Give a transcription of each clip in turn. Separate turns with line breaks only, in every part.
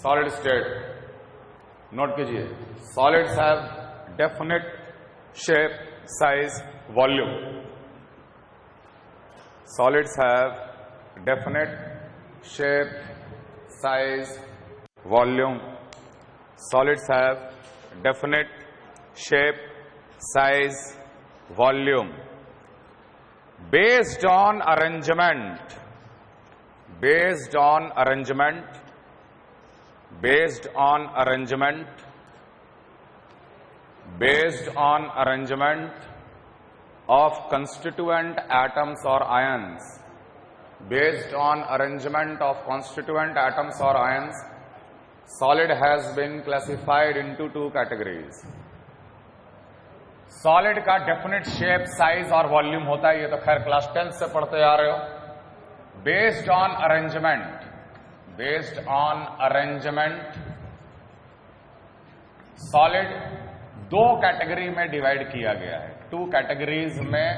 Solid state, note कीजिए, solids have definite shape, size, volume. Solids have definite shape, size, volume. Solids have definite shape, size, volume. Based on arrangement, based on arrangement, based on arrangement, based on arrangement of constituent atoms or ions, based on arrangement of constituent atoms or ions, solid has been classified into two categories. Solid का definite shape, size और volume होता है, ये तो खैर class 10th से पढ़ते आ रहे हो. Based on arrangement, based on arrangement, solid दो कैटेगरी में डिवाइड किया गया है. टू कैटेगरीज में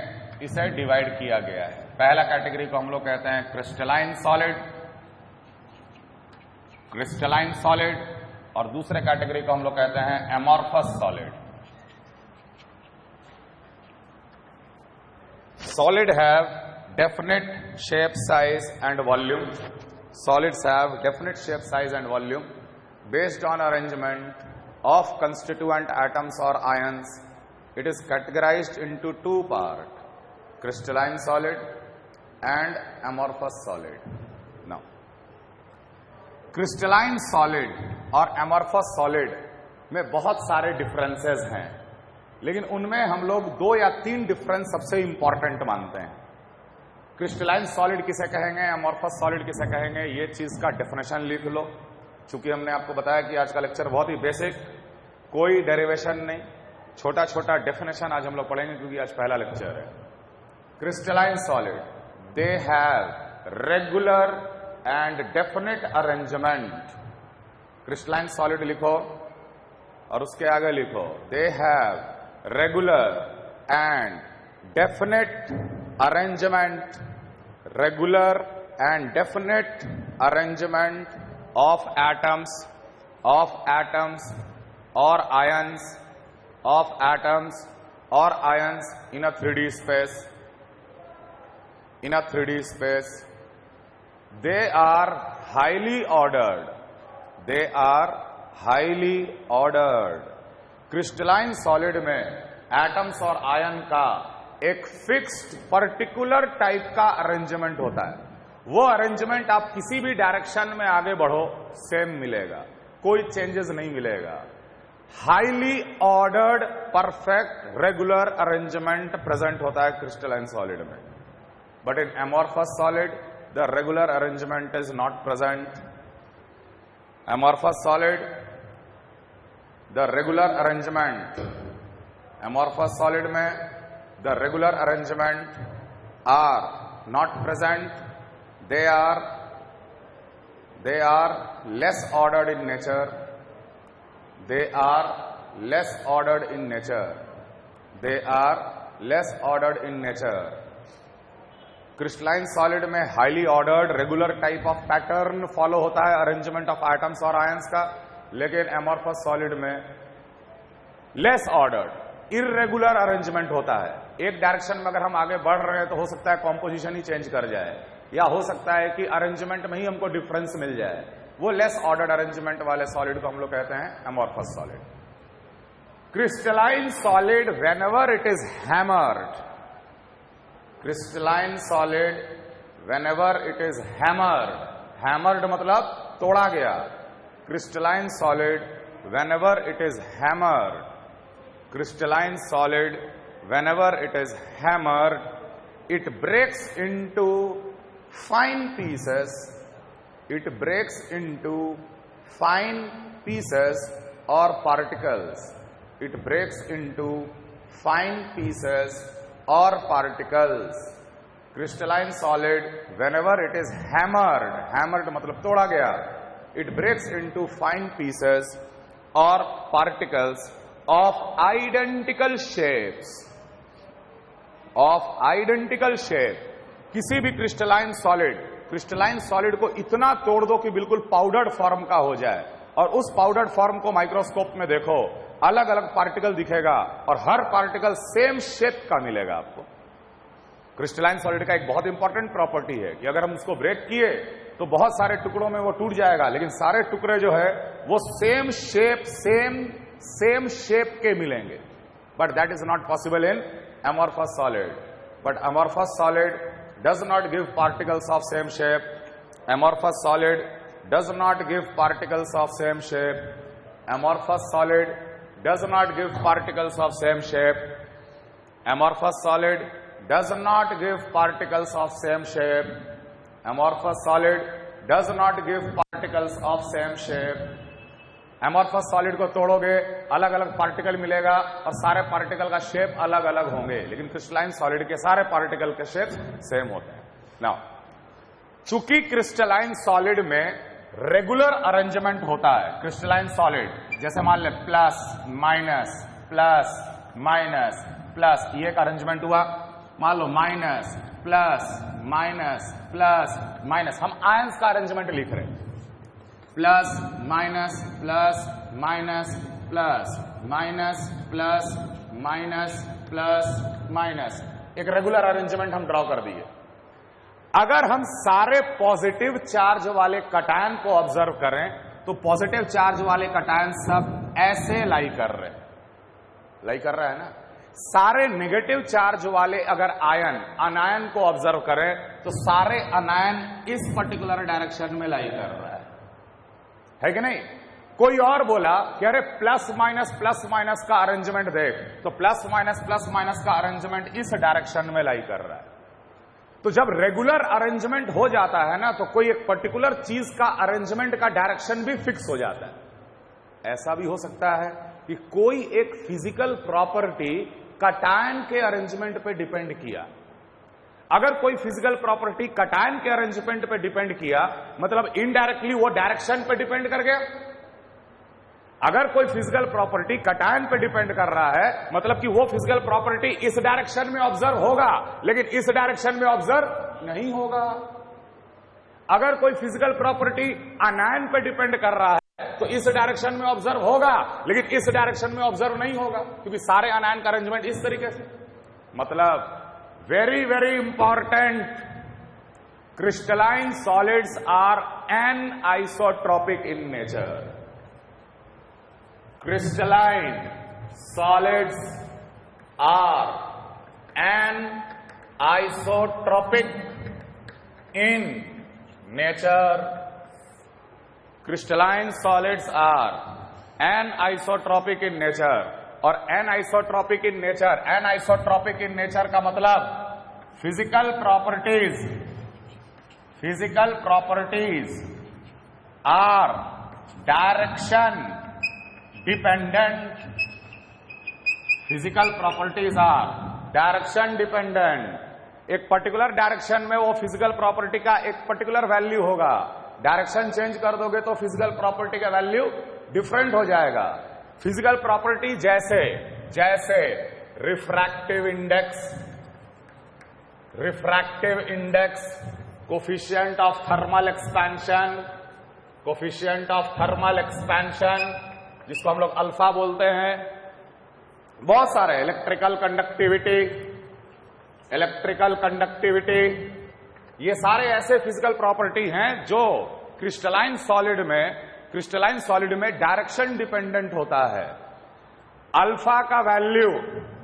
इसे डिवाइड किया गया है. पहला कैटेगरी को हम लोग कहते हैं क्रिस्टलाइन सॉलिड, क्रिस्टलाइन सॉलिड, और दूसरे कैटेगरी को हम लोग कहते हैं amorphous solid. Solid have definite shape, size and volume. Solids have definite shape, size and volume based on arrangement of constituent atoms or ions. It is categorized into two parts, crystalline solid and amorphous solid. Now, crystalline solid और amorphous solid में बहुत सारे differences हैं, लेकिन उनमें हम लोग दो या तीन डिफरेंस सबसे इंपॉर्टेंट मानते हैं. क्रिस्टलाइन सॉलिड किसे कहेंगे, amorphous solid किसे कहेंगे, ये चीज का डेफिनेशन लिख लो. चूंकि हमने आपको बताया कि आज का लेक्चर बहुत ही बेसिक, कोई डेरिवेशन नहीं, छोटा छोटा डेफिनेशन आज हम लोग पढ़ेंगे क्योंकि आज पहला लेक्चर है. Crystalline solid, they have regular and definite arrangement. Crystalline solid लिखो और उसके आगे लिखो they have regular and definite arrangement. Regular and definite arrangement of atoms or ions, of atoms or ions in a 3D space, in a 3D space. They are highly ordered, they are highly ordered. Crystalline solid में atoms और ion का एक fixed particular type का arrangement होता है. वो arrangement आप किसी भी डायरेक्शन में आगे बढ़ो सेम मिलेगा, कोई चेंजेस नहीं मिलेगा. Highly ordered perfect regular arrangement present होता है क्रिस्टलाइन सॉलिड में. But in amorphous solid the regular arrangement is not present. Amorphous solid the regular arrangement, amorphous solid में the regular arrangement are not present. They are less ordered in nature. They are less ordered in nature. They are less ordered in nature. Crystalline solid में highly ordered regular type of pattern follow होता है arrangement of atoms और ions का, लेकिन amorphous solid में less ordered irregular arrangement होता है. एक डायरेक्शन में अगर हम आगे बढ़ रहे हैं तो हो सकता है कॉम्पोजिशन ही चेंज कर जाए, या हो सकता है कि अरेंजमेंट में ही हमको डिफरेंस मिल जाए. वो लेस ऑर्डर्ड अरेंजमेंट वाले सॉलिड को हम लोग कहते हैं amorphous solid. Crystalline solid whenever it is hammered, crystalline solid whenever it is hammered, hammered मतलब तोड़ा गया. Crystalline solid whenever it is hammered, crystalline solid whenever it is hammered, it breaks into fine pieces, it breaks into fine pieces or particles, it breaks into fine pieces or particles. Crystalline solid whenever it is hammered, hammered मतलब तोड़ा गया, it breaks into fine pieces or particles of identical shapes, of identical shape. किसी भी crystalline solid को इतना तोड़ दो कि बिल्कुल पाउडर्ड फॉर्म का हो जाए, और उस पाउडर्ड फॉर्म को माइक्रोस्कोप में देखो, अलग अलग पार्टिकल दिखेगा और हर पार्टिकल सेम शेप का मिलेगा आपको। क्रिस्टलाइन सॉलिड का एक बहुत इंपॉर्टेंट प्रॉपर्टी है कि अगर हम उसको ब्रेक किए तो बहुत सारे टुकड़ों में वो टूट जाएगा, लेकिन सारे टुकड़े जो है वो सेम शेप के मिलेंगे। But that is not possible in amorphous solid. But amorphous solid does not give particles of same shape. Amorphous solid does not give particles of same shape. Amorphous solid does not give particles of same shape. Amorphous solid does not give particles of same shape. Amorphous solid does not give particles of same shape. Amorphous solid को तोड़ोगे अलग अलग particle मिलेगा और सारे particle का shape अलग अलग होंगे, लेकिन क्रिस्टलाइन सॉलिड के सारे पार्टिकल के शेप सेम होते हैं। नाउ चूंकि क्रिस्टलाइन सॉलिड में रेगुलर अरेंजमेंट होता है, क्रिस्टलाइन सॉलिड जैसे मान ले plus minus plus minus plus, ये एक अरेंजमेंट हुआ। मान लो minus plus minus plus minus, हम आयंस का अरेंजमेंट लिख रहे हैं, plus minus plus minus plus minus plus minus plus minus, एक रेगुलर अरेंजमेंट हम ड्रॉ कर दिए। अगर हम सारे पॉजिटिव चार्ज वाले कटायन को ऑब्जर्व करें तो पॉजिटिव चार्ज वाले कटायन सब ऐसे लाई कर रहा है ना। सारे नेगेटिव चार्ज वाले अगर अनायन को ऑब्जर्व करें तो सारे अनायन इस पर्टिकुलर डायरेक्शन में लाई कर रहा है कि नहीं। कोई और बोला कि अरे प्लस माइनस का अरेंजमेंट देख, तो प्लस माइनस का अरेंजमेंट इस डायरेक्शन में लाई कर रहा है। तो जब रेगुलर अरेंजमेंट हो जाता है ना, तो कोई एक पर्टिकुलर चीज का अरेंजमेंट का डायरेक्शन भी फिक्स हो जाता है। ऐसा भी हो सकता है कि कोई एक फिजिकल प्रॉपर्टी कटायन के अरेंजमेंट पे डिपेंड किया। अगर कोई फिजिकल प्रॉपर्टी कटायन के अरेंजमेंट पे डिपेंड किया, मतलब इनडायरेक्टली वो डायरेक्शन पे डिपेंड कर गया। अगर कोई फिजिकल प्रॉपर्टी कटायन पे डिपेंड कर रहा है, मतलब कि वो फिजिकल प्रॉपर्टी इस डायरेक्शन में ऑब्जर्व होगा, लेकिन इस डायरेक्शन में ऑब्जर्व नहीं होगा। अगर कोई फिजिकल प्रॉपर्टी अनायन पे डिपेंड कर रहा है तो इस डायरेक्शन में ऑब्जर्व होगा, लेकिन इस डायरेक्शन में ऑब्जर्व नहीं होगा, क्योंकि सारे अनायन का अरेंजमेंट इस तरीके से। मतलब very very important, crystalline solids are anisotropic in nature. Crystalline solids are anisotropic in nature. Crystalline solids are anisotropic in nature. और एनआइसोट्रॉपिक इन नेचर का मतलब physical properties are direction dependent. Physical properties are direction dependent. एक particular direction में वो physical property का एक particular value होगा, direction change कर दोगे तो फिजिकल प्रॉपर्टी का वैल्यू डिफरेंट हो जाएगा। फिजिकल प्रॉपर्टी जैसे refractive index, coefficient of thermal expansion, जिसको हम लोग अल्फा बोलते हैं, बहुत सारे इलेक्ट्रिकल कंडक्टिविटी, ये सारे ऐसे फिजिकल प्रॉपर्टी हैं जो क्रिस्टलाइन सॉलिड में डायरेक्शन डिपेंडेंट होता है। अल्फा का वैल्यू,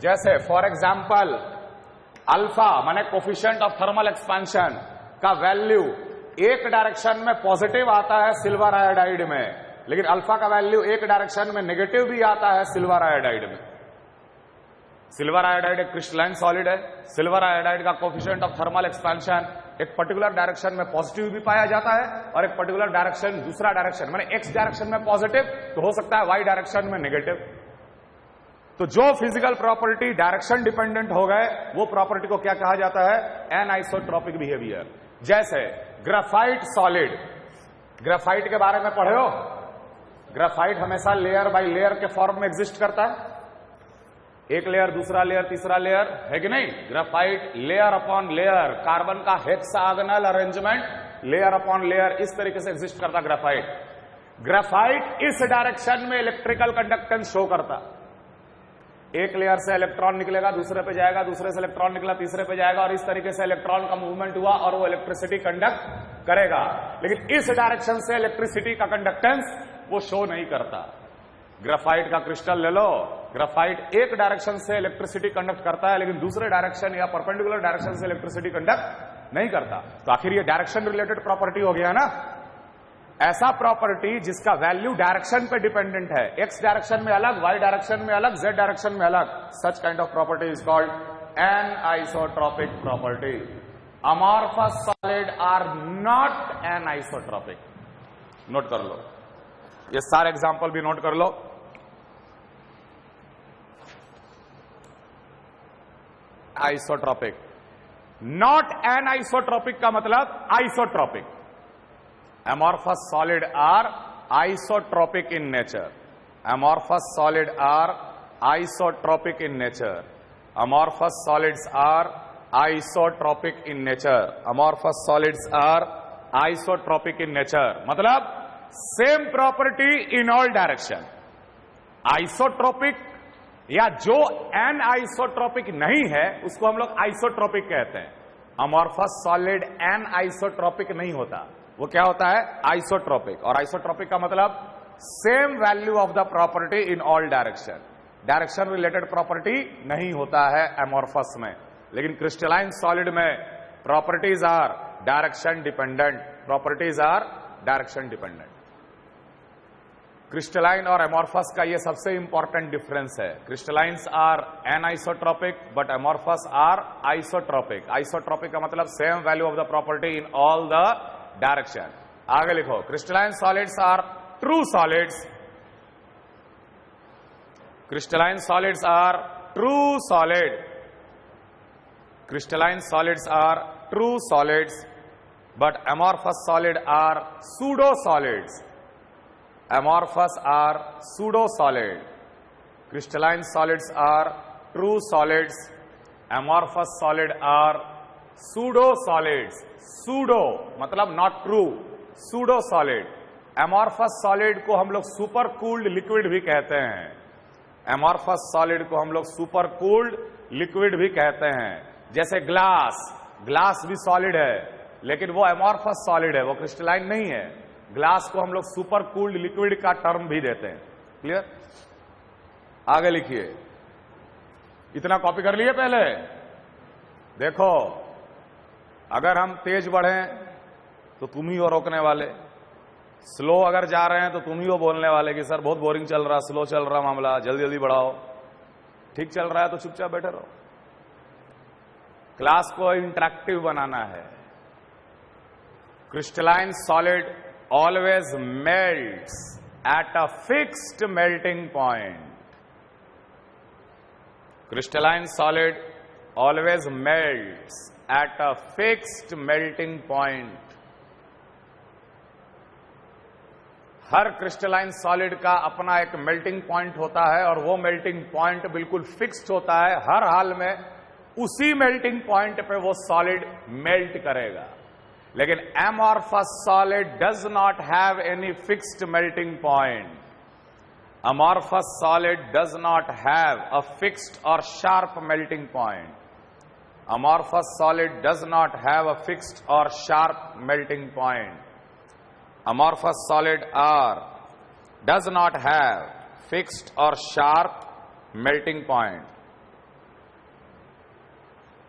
जैसे फॉर एग्जांपल अल्फा माने कोफिशिएंट ऑफ थर्मल एक्सपेंशन का वैल्यू एक डायरेक्शन में पॉजिटिव आता है सिल्वर आयोडाइड में, लेकिन अल्फा का वैल्यू एक डायरेक्शन में नेगेटिव भी आता है सिल्वर आयोडाइड में। सिल्वर आयोडाइड एक क्रिस्टलाइन सॉलिड है। सिल्वर आयोडाइड का कोफिशिएंट ऑफ थर्मल एक्सपेंशन एक पर्टिकुलर डायरेक्शन में पॉजिटिव भी पाया जाता है और एक पर्टिकुलर डायरेक्शन, दूसरा डायरेक्शन माने एक्स डायरेक्शन में पॉजिटिव तो हो सकता है वाई डायरेक्शन में नेगेटिव। तो जो फिजिकल प्रॉपर्टी डायरेक्शन डिपेंडेंट हो गए वो प्रॉपर्टी को क्या कहा जाता है? एनआइसोट्रोपिक बिहेवियर। जैसे ग्रेफाइट सॉलिड, ग्रेफाइट के बारे में पढ़े हो? ग्रेफाइट हमेशा लेयर बाय लेयर के फॉर्म में एग्जिस्ट करता है, एक लेयर, दूसरा लेयर, तीसरा लेयर, है कि नहीं? Graphite layer upon layer, carbon का hexagonal arrangement layer upon layer, इस तरीके से एग्जिस्ट करता ग्रेफाइट। ग्रेफाइट इस डायरेक्शन में इलेक्ट्रिकल कंडक्टेंस शो करता। एक लेयर से इलेक्ट्रॉन निकलेगा, दूसरे पे जाएगा, दूसरे से इलेक्ट्रॉन निकला, तीसरे पे जाएगा, और इस तरीके से इलेक्ट्रॉन का मूवमेंट हुआ और वो इलेक्ट्रिसिटी कंडक्ट करेगा। लेकिन इस डायरेक्शन से इलेक्ट्रिसिटी का कंडक्टेंस वो शो नहीं करता। ग्रेफाइट का क्रिस्टल ले लो, ग्रेफाइट एक डायरेक्शन से इलेक्ट्रिसिटी कंडक्ट करता है, लेकिन दूसरे डायरेक्शन या परपेंडिकुलर डायरेक्शन से इलेक्ट्रिसिटी कंडक्ट नहीं करता। तो आखिर ये डायरेक्शन रिलेटेड प्रॉपर्टी हो गया ना। ऐसा प्रॉपर्टी जिसका वैल्यू डायरेक्शन पे डिपेंडेंट है, एक्स डायरेक्शन में अलग, वाई डायरेक्शन में अलग, जेड डायरेक्शन में अलग, such kind of property is called anisotropic property. Amorphous solid are not anisotropic. Note कर लो, ये सारे एग्जांपल भी नोट कर लो। आइसोट्रोपिक, नॉट एन आइसोट्रोपिक का मतलब isotropic. amorphous solid are isotropic in nature. Amorphous solid are isotropic in nature. Amorphous solids are isotropic in nature. Amorphous solids are isotropic in nature. मतलब same property in all direction. Isotropic या जो anisotropy नहीं है उसको हम लोग isotropic कहते हैं। अमॉर्फस सॉलिड anisotropy नहीं होता, वो क्या होता है? आइसोट्रोपिक। और आइसोट्रोपिक का मतलब same value of the property in all direction. Direction related property नहीं होता है एमॉर्फस में, लेकिन क्रिस्टलाइन सॉलिड में properties are direction dependent. Properties are direction dependent. Crystalline और एमॉर्फस का ये सबसे इंपॉर्टेंट डिफरेंस है। Crystallines are anisotropic but amorphous are isotropic. Isotropic का मतलब same value of the property in all the direction. आगे लिखो, crystalline solids are true solids. Crystalline solids are true solid. Crystalline solids are true solids but amorphous solid are pseudo solids. Amorphous are pseudo solid. Crystalline solids are true solids, amorphous solid are pseudo solids. Pseudo मतलब not true, pseudo solid. Amorphous solid को हम लोग super cooled liquid भी कहते हैं। Amorphous solid को हम लोग सुपर कूल्ड लिक्विड भी कहते हैं। जैसे ग्लास, ग्लास भी सॉलिड है लेकिन वो एमॉर्फस सॉलिड है, वो क्रिस्टलाइन नहीं है। ग्लास को हम लोग सुपर कूल्ड लिक्विड का टर्म भी देते हैं। क्लियर? आगे लिखिए, इतना कॉपी कर लिए पहले। देखो, अगर हम तेज बढ़ें तो तुम ही हो रोकने वाले, स्लो अगर जा रहे हैं तो तुम ही हो बोलने वाले कि सर बहुत बोरिंग चल रहा, स्लो चल रहा मामला, जल्दी जल्दी बढ़ाओ। ठीक चल रहा है तो चुपचाप बैठे रहो। क्लास को इंटरेक्टिव बनाना है। Crystalline solid always melts at a fixed melting point. Crystalline solid always melts at a fixed melting point. Her crystalline solid का अपना एक मेल्टिंग पॉइंट होता है और वो मेल्टिंग पॉइंट बिल्कुल फिक्स्ड होता है। हर हाल में उसी मेल्टिंग पॉइंट पे वो सॉलिड मेल्ट करेगा। लेकिन amorphous solid does not have any fixed melting point. Amorphous solid does not have a fixed or sharp melting point. Amorphous solid does not have a fixed or sharp melting point. Amorphous solid does not have fixed or sharp melting point.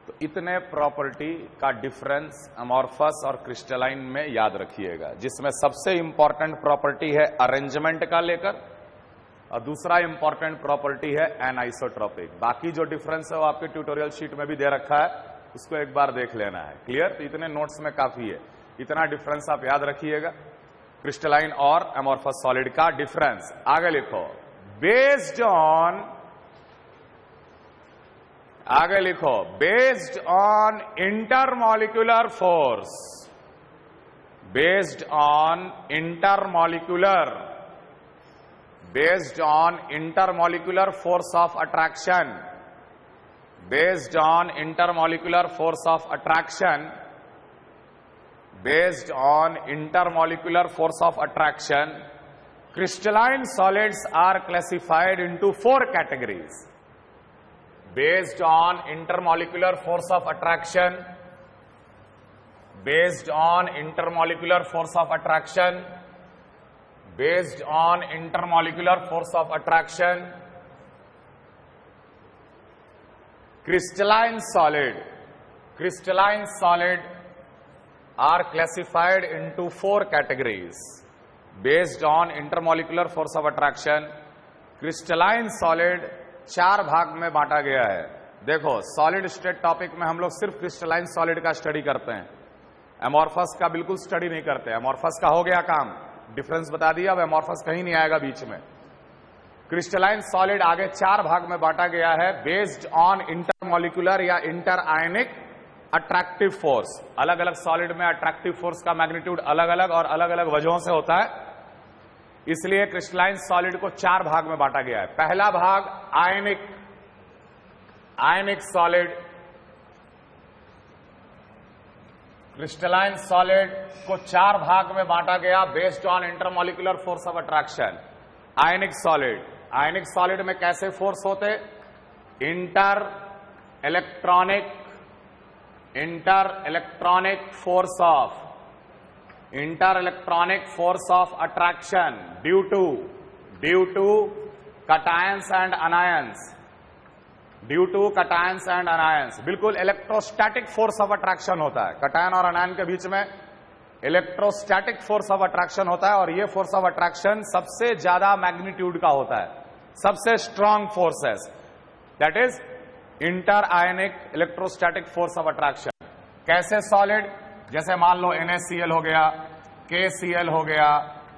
तो इतने property का difference amorphous और crystalline में याद रखिएगा, जिसमें सबसे important property है अरेंजमेंट का लेकर और दूसरा इंपॉर्टेंट प्रॉपर्टी है एनआइसोट्रोपिक। बाकी जो डिफरेंस है वो आपके ट्यूटोरियल शीट में भी दे रखा है, उसको एक बार देख लेना है। क्लियर? तो इतने नोट्स में काफी है, इतना डिफरेंस आप याद रखिएगा, क्रिस्टलाइन और अमॉर्फस सॉलिड का डिफरेंस। आगे लिखो, बेस्ड ऑन, आगे लिखो, based on intermolecular force, based on intermolecular, based on intermolecular force of attraction, based on intermolecular force of attraction, based on intermolecular force of attraction, crystalline solids are classified into 4 categories based on intermolecular force of attraction, based on intermolecular force of attraction, based on intermolecular force of attraction. Crystalline solid are classified into 4 categories based on intermolecular force of attraction. Crystalline solid 4 भाग में बांटा गया है। देखो, solid state topic में हम लोग सिर्फ क्रिस्टलाइन सॉलिड का स्टडी करते हैं, एमॉर्फस का बिल्कुल स्टडी नहीं करते। एमॉर्फस का हो गया काम, डिफरेंस बता दिया, अब एमॉर्फस कहीं नहीं आएगा बीच में। क्रिस्टलाइन सॉलिड आगे 4 भाग में बांटा गया है बेस्ड ऑन इंटरमॉलिक्यूलर या इंटर आयनिक अट्रैक्टिव फोर्स। अलग अलग सॉलिड में अट्रैक्टिव फोर्स का मैग्नीट्यूड अलग अलग और अलग अलग वजहों से होता है, इसलिए क्रिस्टलाइन सॉलिड को 4 भाग में बांटा गया है। पहला भाग आयनिक सॉलिड। क्रिस्टलाइन सॉलिड को 4 भाग में बांटा गया based on intermolecular force of attraction. Ionic solid में कैसे फोर्स होते? Inter electronic force of attraction due to cations and anions। बिल्कुल इलेक्ट्रोस्टैटिक फोर्स ऑफ अट्रैक्शन होता है, कटायन और अनायन के बीच में इलेक्ट्रोस्टैटिक फोर्स ऑफ अट्रैक्शन होता है, और यह फोर्स ऑफ अट्रैक्शन सबसे ज्यादा मैग्नीट्यूड का होता है, सबसे strong forces, that is inter ionic electrostatic force of attraction. कैसे सॉलिड? जैसे मान लो NaCl हो गया, KCl हो गया,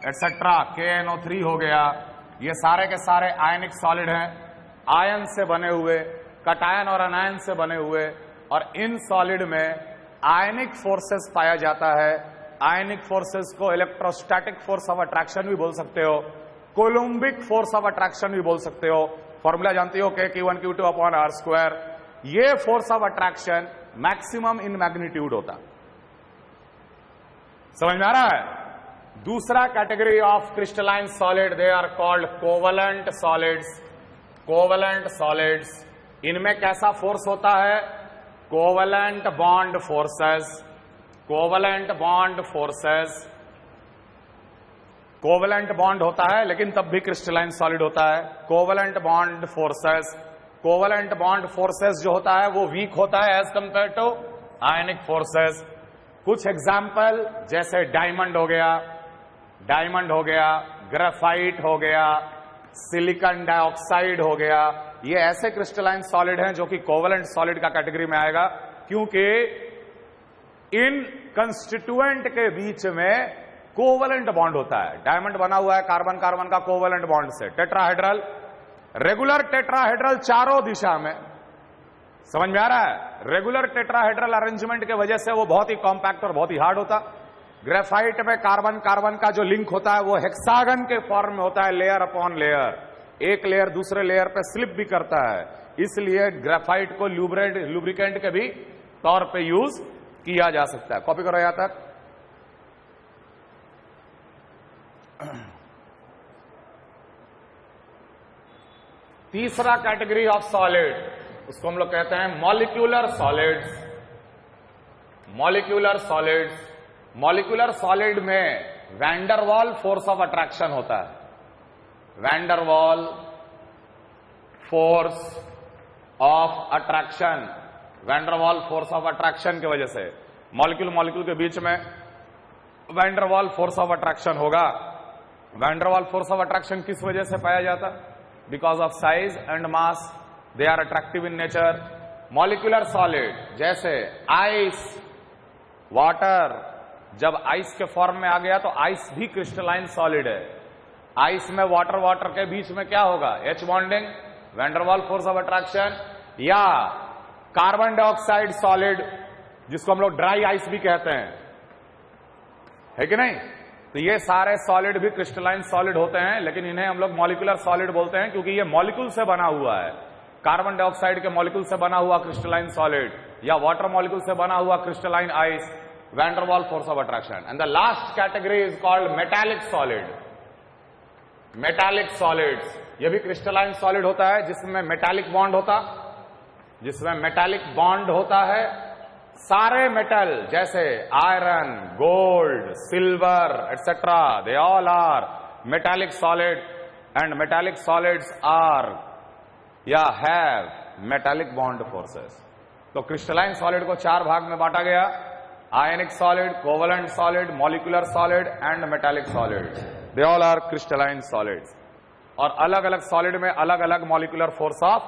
एटसेट्रा, KNO3 हो गया, ये सारे के सारे आयनिक सॉलिड हैं, आयन से बने हुए, कटायन और अनायन से बने हुए, और इन सॉलिड में आयनिक फोर्सेस पाया जाता है। आयनिक फोर्सेस को इलेक्ट्रोस्टैटिक फोर्स ऑफ अट्रैक्शन भी बोल सकते हो, कोलुम्बिक फोर्स ऑफ अट्रैक्शन भी बोल सकते हो। फॉर्मूला जानती हो, K1 Q2 अपॉन R²। ये force of attraction maximum in magnitude होता। समझ में आ रहा है? दूसरा category of crystalline solid, they are called covalent solids. इनमें कैसा फोर्स होता है? कोवलेंट बॉन्ड होता है, लेकिन तब भी क्रिस्टलाइन सॉलिड होता है। कोवलेंट बॉन्ड फोर्सेस जो होता है वो वीक होता है as compare to ionic forces. कुछ एग्जाम्पल, जैसे डायमंड हो गया, ग्रेफाइट हो गया, सिलिकॉन डाइऑक्साइड हो गया, ये ऐसे क्रिस्टलाइन सॉलिड हैं जो कि कोवलेंट सॉलिड का कैटेगरी में आएगा, क्योंकि इन कंस्टिट्यूएंट के बीच में कोवलेंट बॉन्ड होता है। डायमंड बना हुआ है कार्बन कार्बन का कोवलेंट बॉन्ड से, टेट्राहेड्रल, रेगुलर टेट्राहेड्रल चारों दिशा में। समझ में आ रहा है? रेगुलर टेट्राहेड्रल अरेंजमेंट के वजह से वो बहुत ही कॉम्पैक्ट और बहुत ही हार्ड होता। ग्रेफाइट में कार्बन कार्बन का जो लिंक होता है वो हेक्सागन के फॉर्म में होता है, लेयर अपॉन लेयर, एक लेयर दूसरे लेयर पे स्लिप भी करता है, इसलिए ग्रेफाइट को लुब्रिकेंट के भी तौर पे यूज किया जा सकता है। कॉपी करो यहां तक। तीसरा कैटेगरी ऑफ सॉलिड, उसको हम लोग कहते हैं मॉलिक्यूलर सॉलिड में वैंडरवाल फोर्स ऑफ अट्रैक्शन होता है। वैंडरवाल फोर्स ऑफ अट्रैक्शन की वजह से मॉलिक्यूल के बीच में वैंडरवाल फोर्स ऑफ अट्रैक्शन होगा। वैंडरवाल फोर्स ऑफ अट्रैक्शन किस वजह से पाया जाता? Because of size and mass, they are attractive in nature. Molecular solid जैसे आइस, वाटर, जब आइस के फॉर्म में आ गया तो आइस भी क्रिस्टलाइन सॉलिड है। आइस में वाटर के बीच में क्या होगा? H bonding, Van der Waal force of attraction. या कार्बन डाइऑक्साइड सॉलिड, जिसको हम लोग ड्राई आइस भी कहते हैं, है कि नहीं? तो ये सारे सॉलिड भी क्रिस्टलाइन सॉलिड होते हैं, लेकिन इन्हें हम लोग मॉलिक्यूलर सॉलिड बोलते हैं क्योंकि ये मॉलिक्यूल से बना हुआ है। कार्बन डाइऑक्साइड के मॉलिक्यूल से बना हुआ क्रिस्टलाइन सॉलिड, या वाटर मॉलिक्यूल से बना हुआ crystalline ice, Van der Waal force of attraction. And the last category is called metallic solid. Metallic solids, ये भी क्रिस्टलाइन सॉलिड होता है जिसमें मेटालिक बॉन्ड होता, जिसमें मेटालिक बॉन्ड होता है। सारे मेटल जैसे iron, gold, silver etcetera, they all are metallic solid and metallic solids are या हैव मेटालिक बॉन्ड फोर्सेस। तो क्रिस्टलाइन सॉलिड को 4 भाग में बांटा गया, ionic solid, covalent solid, molecular solid and metallic solid. They all are crystalline solids. और अलग अलग सॉलिड में अलग अलग मॉलिक्यूलर फोर्स ऑफ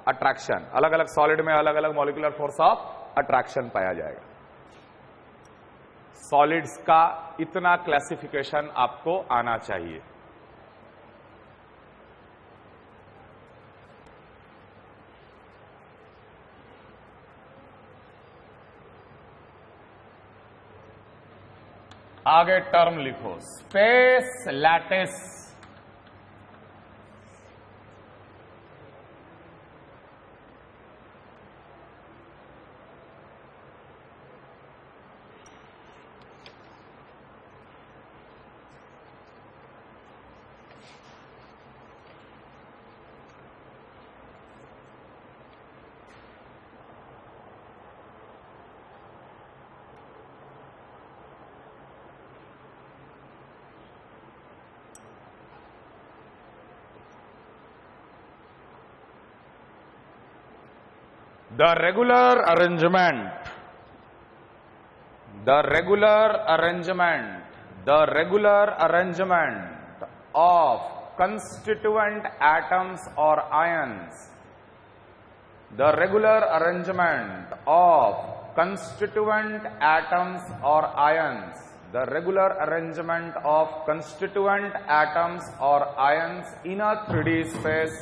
अट्रैक्शन, अलग अलग सॉलिड में अलग अलग मॉलिक्यूलर फोर्स ऑफ अट्रैक्शन पाया जाएगा। सॉलिड्स का इतना क्लासिफिकेशन आपको आना चाहिए। आगे टर्म लिखो, space lattice. The regular arrangement of constituent atoms or ions, the regular arrangement of constituent atoms or ions, the regular arrangement of constituent atoms or ions in a 3D space.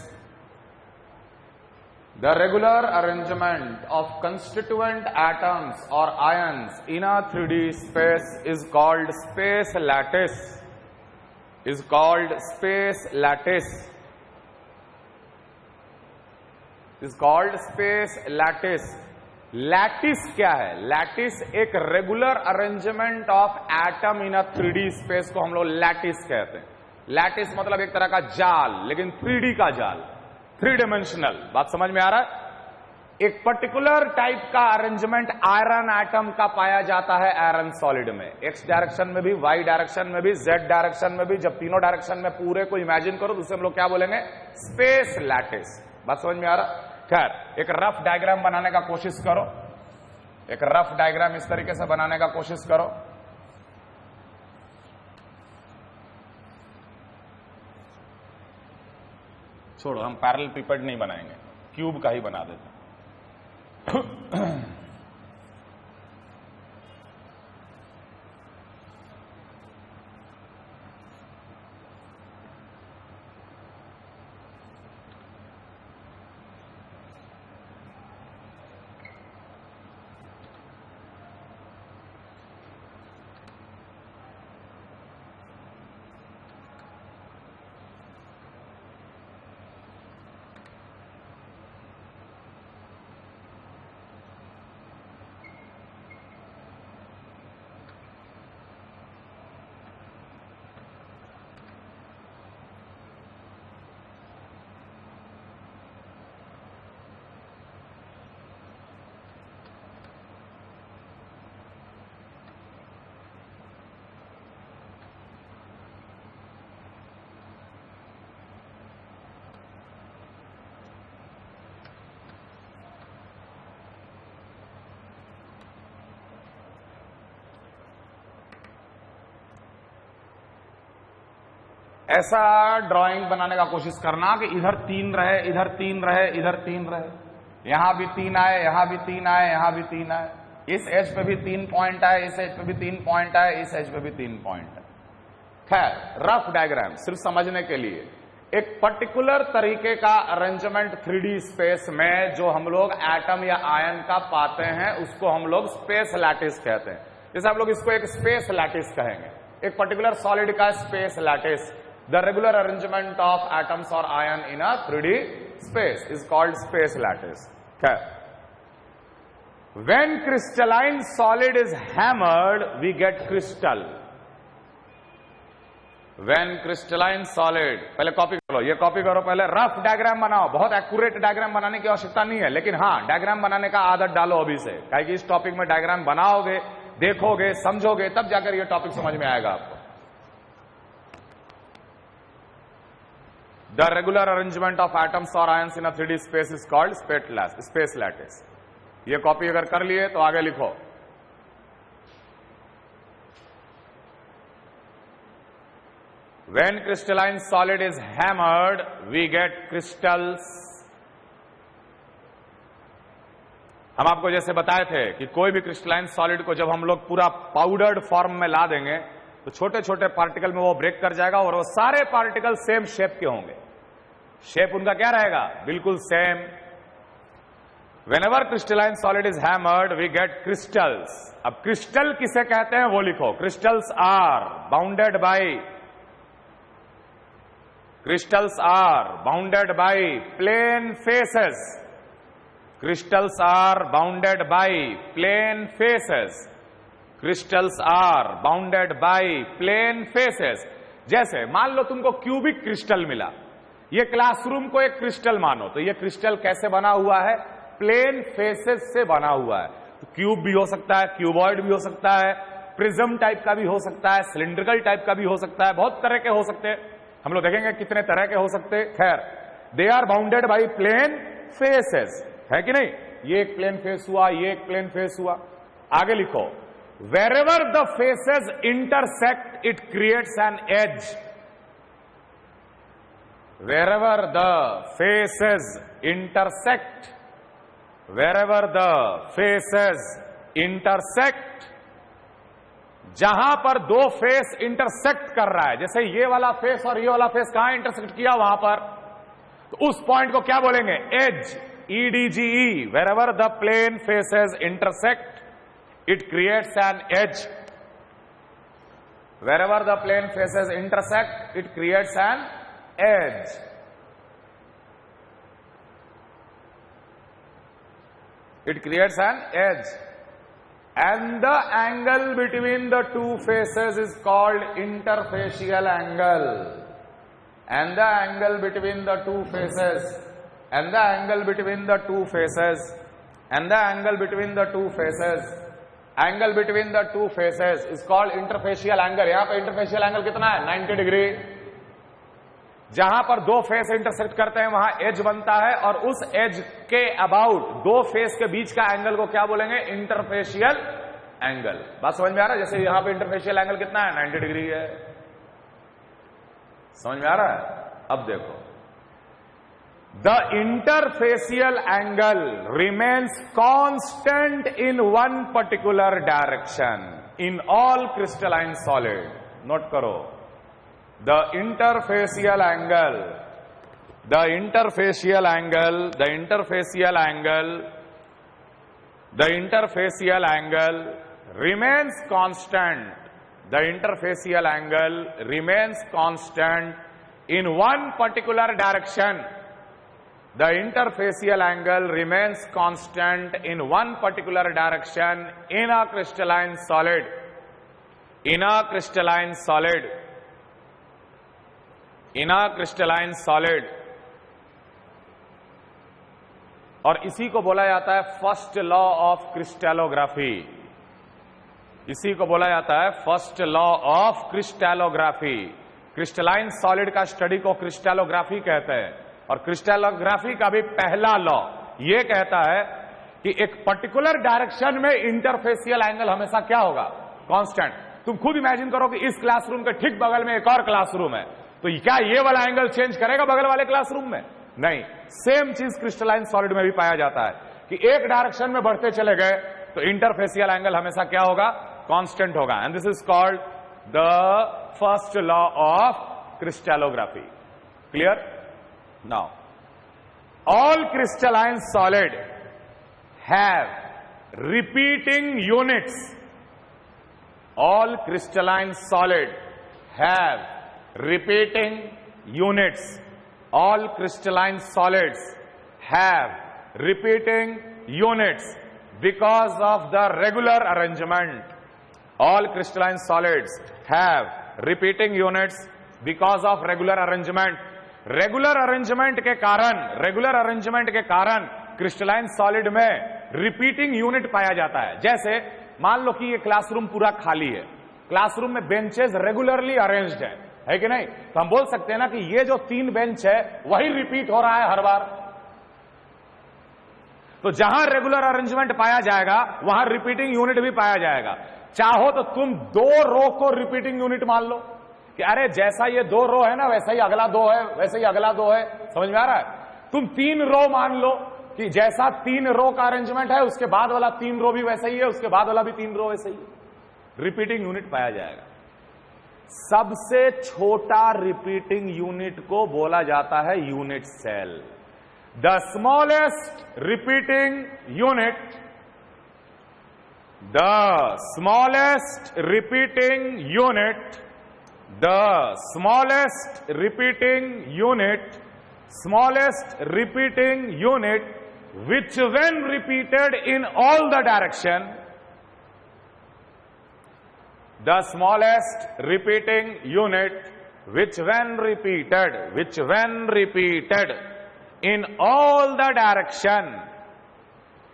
The regular arrangement of constituent atoms or ions in a 3D space is called space lattice. Is called space lattice. Is called space lattice. Lattice क्या है? Lattice एक regular arrangement of atom in a 3D space को हम लोग lattice कहते हैं। Lattice मतलब एक तरह का जाल, लेकिन 3D का जाल, 3 डायमेंशनल। बात समझ में आ रहा है? एक पर्टिकुलर टाइप का अरेंजमेंट आयरन एटम का पाया जाता है आयरन सॉलिड में, एक्स डायरेक्शन में भी, वाई डायरेक्शन में भी, जेड डायरेक्शन में भी। जब तीनों डायरेक्शन में पूरे को इमेजिन करो तो उसे हम लोग क्या बोलेंगे? Space lattice. बात समझ में आ रहा? खैर, एक रफ डायग्राम बनाने का कोशिश करो, एक रफ डायग्राम इस तरीके से बनाने का कोशिश करो। छोड़ो, हम पैरेलल पिपेट नहीं बनाएंगे, क्यूब का ही बना देते हैं। ऐसा ड्राइंग बनाने का कोशिश करना कि इधर 3 रहे, इधर 3 रहे, इधर 3 रहे, यहां भी 3 आए, यहां भी 3 आए, यहां भी 3 आए, इस एज पे भी 3 पॉइंट आए, इस एज पे भी 3 पॉइंट आए, इस एज पे भी 3 पॉइंट है। खैर, रफ डायग्राम सिर्फ समझने के लिए। एक पर्टिकुलर तरीके का अरेंजमेंट 3D स्पेस में जो हम लोग एटम या आयन का पाते हैं उसको हम लोग स्पेस लैटिस कहते हैं। जैसे हम लोग इसको एक स्पेस लैटिस कहेंगे, एक पर्टिकुलर सॉलिड का space lattice. The regular arrangement of atoms or ion in a 3D space is called space lattice. Okay. When crystalline solid is hammered, we get crystal. When crystalline solid, पहले copy करो, ये copy करो, पहले rough diagram बनाओ। बहुत accurate diagram बनाने की आवश्यकता नहीं है, लेकिन हाँ डायग्राम बनाने का आदत डालो अभी से, क्योंकि इस टॉपिक में डायग्राम बनाओगे, देखोगे, समझोगे, तब जाकर ये टॉपिक समझ में आएगा आपको। The regular arrangement of atoms और ions in a 3D space is called space lattice. ये कॉपी अगर कर लिए तो आगे लिखो। When crystalline solid is hammered, we get crystals. हम आपको जैसे बताए थे कि कोई भी क्रिस्टलाइन सॉलिड को जब हम लोग पूरा पाउडर्ड फॉर्म में ला देंगे तो छोटे छोटे पार्टिकल में वो ब्रेक कर जाएगा और वो सारे पार्टिकल सेम शेप के होंगे। शेप उनका क्या रहेगा? बिल्कुल same. Whenever crystalline solid is hammered, we get crystals. अब क्रिस्टल किसे कहते हैं वो लिखो। Crystals are bounded by plane faces. Crystals are bounded by plane faces. Crystals are bounded by plane faces. जैसे मान लो तुमको क्यूबिक क्रिस्टल मिला, ये क्लासरूम को एक क्रिस्टल मानो, तो ये क्रिस्टल कैसे बना हुआ है? प्लेन फेसेस से बना हुआ है। तो क्यूब भी हो सकता है, क्यूबॉइड भी हो सकता है, प्रिज्म टाइप का भी हो सकता है, सिलिंड्रिकल टाइप का भी हो सकता है, बहुत तरह के हो सकते हैं। हम लोग देखेंगे कितने तरह के हो सकते हैं। खैर, they are bounded by plane faces, है कि नहीं? ये एक प्लेन फेस हुआ, ये एक प्लेन फेस हुआ। आगे लिखो, wherever the faces intersect it creates an edge. Wherever the faces intersect, wherever the faces intersect, जहां पर दो फेस इंटरसेक्ट कर रहा है, जैसे ये वाला फेस और ये वाला फेस कहां इंटरसेक्ट किया? वहां पर, तो उस पॉइंट को क्या बोलेंगे? Edge, EDGE। Wherever the plane faces intersect it creates an edge. Wherever the plane faces intersect it creates an edge. It creates an edge, and the angle between the two faces is called interfacial angle. And the angle between the two faces, and the angle between the two faces, and the angle between the two faces, angle between the two faces is called interfacial angle. यहां पे interfacial angle कितना है? 90 degree. जहां पर दो face intersect करते हैं वहां एज बनता है, और उस एज के अबाउट दो फेस के बीच का एंगल को क्या बोलेंगे? Interfacial angle. बात समझ में आ रहा है? जैसे यहां पे इंटरफेशियल एंगल कितना है? 90 डिग्री है। समझ में आ रहा है? अब देखो, the interfacial angle remains constant in one particular direction in all crystalline solid. Note करो, the interfacial angle remains constant. The interfacial angle remains constant in one particular direction. The interfacial angle remains constant in one particular direction in a crystalline solid. In a crystalline solid. In a crystalline solid. और इसी को बोला जाता है first law of crystallography. इसी को बोला जाता है first law of crystallography. Crystalline solid का स्टडी को क्रिस्टलोग्राफी कहते हैं, और क्रिस्टलोग्राफी का भी पहला लॉ यह कहता है कि एक पर्टिकुलर डायरेक्शन में इंटरफेशियल एंगल हमेशा क्या होगा? कांस्टेंट। तुम खुद इमेजिन करो कि इस क्लासरूम के ठीक बगल में एक और क्लासरूम है, तो क्या ये वाला एंगल चेंज करेगा बगल वाले क्लासरूम में? नहीं। सेम चीज क्रिस्टलाइन सॉलिड में भी पाया जाता है कि एक डायरेक्शन में बढ़ते चले गए तो इंटरफेशियल एंगल हमेशा क्या होगा? कांस्टेंट होगा। And this is called the first law of crystallography. Clear? Now, all crystalline solid have repeating units. All crystalline solid have repeating units. All crystalline solids have repeating units because of the regular arrangement. All crystalline solids have repeating units because of regular arrangement. Regular arrangement के कारण crystalline solid में repeating unit पाया जाता है। जैसे मान लो कि ये क्लासरूम पूरा खाली है, क्लासरूम में बेंचेस रेगुलरली अरेंज्ड है कि नहीं, तो हम बोल सकते हैं ना कि ये जो 3 बेंच है वही रिपीट हो रहा है हर बार। तो जहां रेगुलर अरेंजमेंट पाया जाएगा वहां रिपीटिंग यूनिट भी पाया जाएगा। चाहो तो तुम 2 रो को रिपीटिंग यूनिट मान लो कि अरे जैसा ये 2 रो है ना वैसा ही अगला 2 है, वैसे ही अगला 2 है। समझ में आ रहा है? तुम 3 रो मान लो कि जैसा 3 रो का अरेंजमेंट है उसके बाद वाला 3 रो भी वैसा ही है, उसके बाद वाला भी 3 रो वैसा ही है। रिपीटिंग यूनिट पाया जाएगा। सबसे छोटा रिपीटिंग यूनिट को बोला जाता है unit cell. The smallest repeating unit, the smallest repeating unit, the smallest repeating unit, smallest repeating unit which when repeated in all the direction, the smallest repeating unit which when repeated in all the direction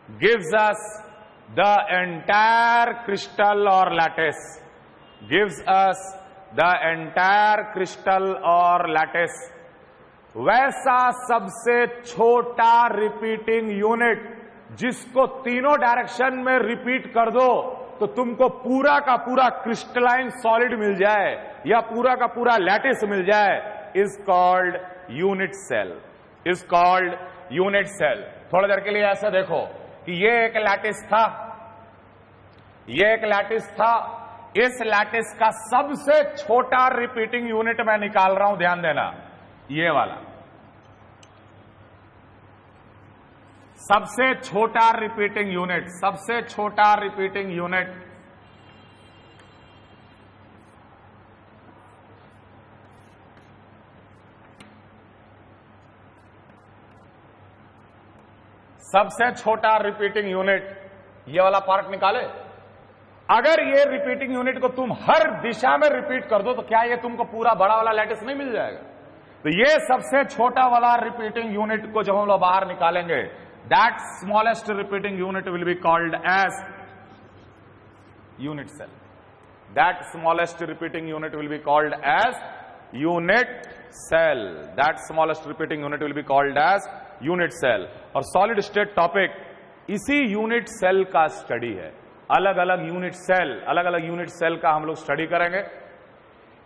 gives us the entire crystal or lattice, gives us the entire crystal or lattice। वैसा सबसे छोटा repeating unit जिसको तीनों direction में repeat कर दो तो तुमको पूरा का पूरा क्रिस्टलाइन सॉलिड मिल जाए या पूरा का पूरा लैटिस मिल जाए, is called unit cell, is called unit cell. थोड़ी देर के लिए ऐसा देखो कि ये एक लैटिस था, ये एक लैटिस था, इस लैटिस का सबसे छोटा रिपीटिंग यूनिट मैं निकाल रहा हूं, ध्यान देना, ये वाला सबसे छोटा रिपीटिंग यूनिट, सबसे छोटा रिपीटिंग यूनिट सबसे छोटा रिपीटिंग यूनिट ये वाला पार्ट निकाले। अगर ये रिपीटिंग यूनिट को तुम हर दिशा में रिपीट कर दो तो क्या ये तुमको पूरा बड़ा वाला लैटिस नहीं मिल जाएगा? तो ये सबसे छोटा वाला रिपीटिंग यूनिट को जब हम लोग बाहर निकालेंगे, that smallest repeating unit will be called as unit cell. That smallest repeating unit will be called as unit cell. That smallest repeating unit will be called as unit cell. और solid state topic इसी unit cell का study है। अलग अलग unit cell, अलग अलग unit cell का हम लोग स्टडी करेंगे।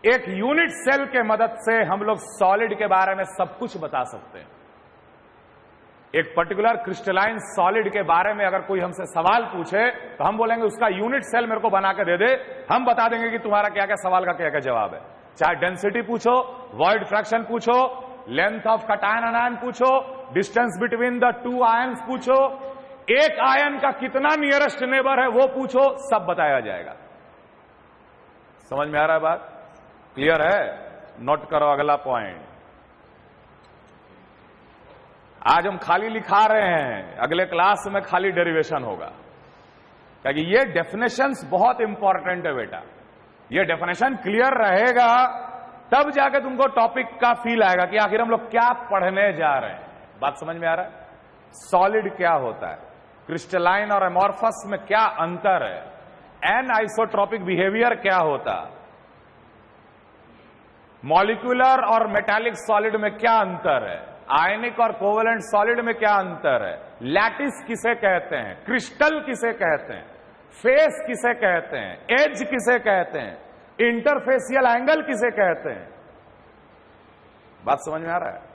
एक यूनिट सेल के मदद से हम लोग सॉलिड के बारे में सब कुछ बता सकते हैं। एक पर्टिकुलर क्रिस्टलाइन सॉलिड के बारे में अगर कोई हमसे सवाल पूछे तो हम बोलेंगे उसका यूनिट सेल मेरे को बना के दे दे, हम बता देंगे कि तुम्हारा क्या क्या सवाल का क्या क्या जवाब है। चाहे डेंसिटी पूछो, वॉइड फ्रैक्शन पूछो, लेंथ ऑफ कटायन अनायन पूछो, डिस्टेंस बिटवीन द 2 आयन्स पूछो, एक आयन का कितना नियरेस्ट नेबर है वो पूछो, सब बताया जाएगा। समझ में आ रहा है बात? क्लियर है? नोट करो अगला पॉइंट। आज हम खाली लिखा रहे हैं, अगले क्लास में खाली डेरिवेशन होगा, क्योंकि ये डेफिनेशंस बहुत इंपॉर्टेंट है बेटा। ये डेफिनेशन क्लियर रहेगा तब जाके तुमको टॉपिक का फील आएगा कि आखिर हम लोग क्या पढ़ने जा रहे हैं। बात समझ में आ रहा है? सॉलिड क्या होता है, क्रिस्टलाइन और एमॉर्फस में क्या अंतर है, एन आइसोट्रॉपिक बिहेवियर क्या होता, मॉलिक्यूलर और मेटालिक सॉलिड में क्या अंतर है, आयनिक और कोवेलेंट सॉलिड में क्या अंतर है, लैटिस किसे कहते हैं, क्रिस्टल किसे कहते हैं, फेस किसे कहते हैं, एज किसे कहते हैं, इंटरफेसियल एंगल किसे कहते हैं। बात समझ में आ रहा है?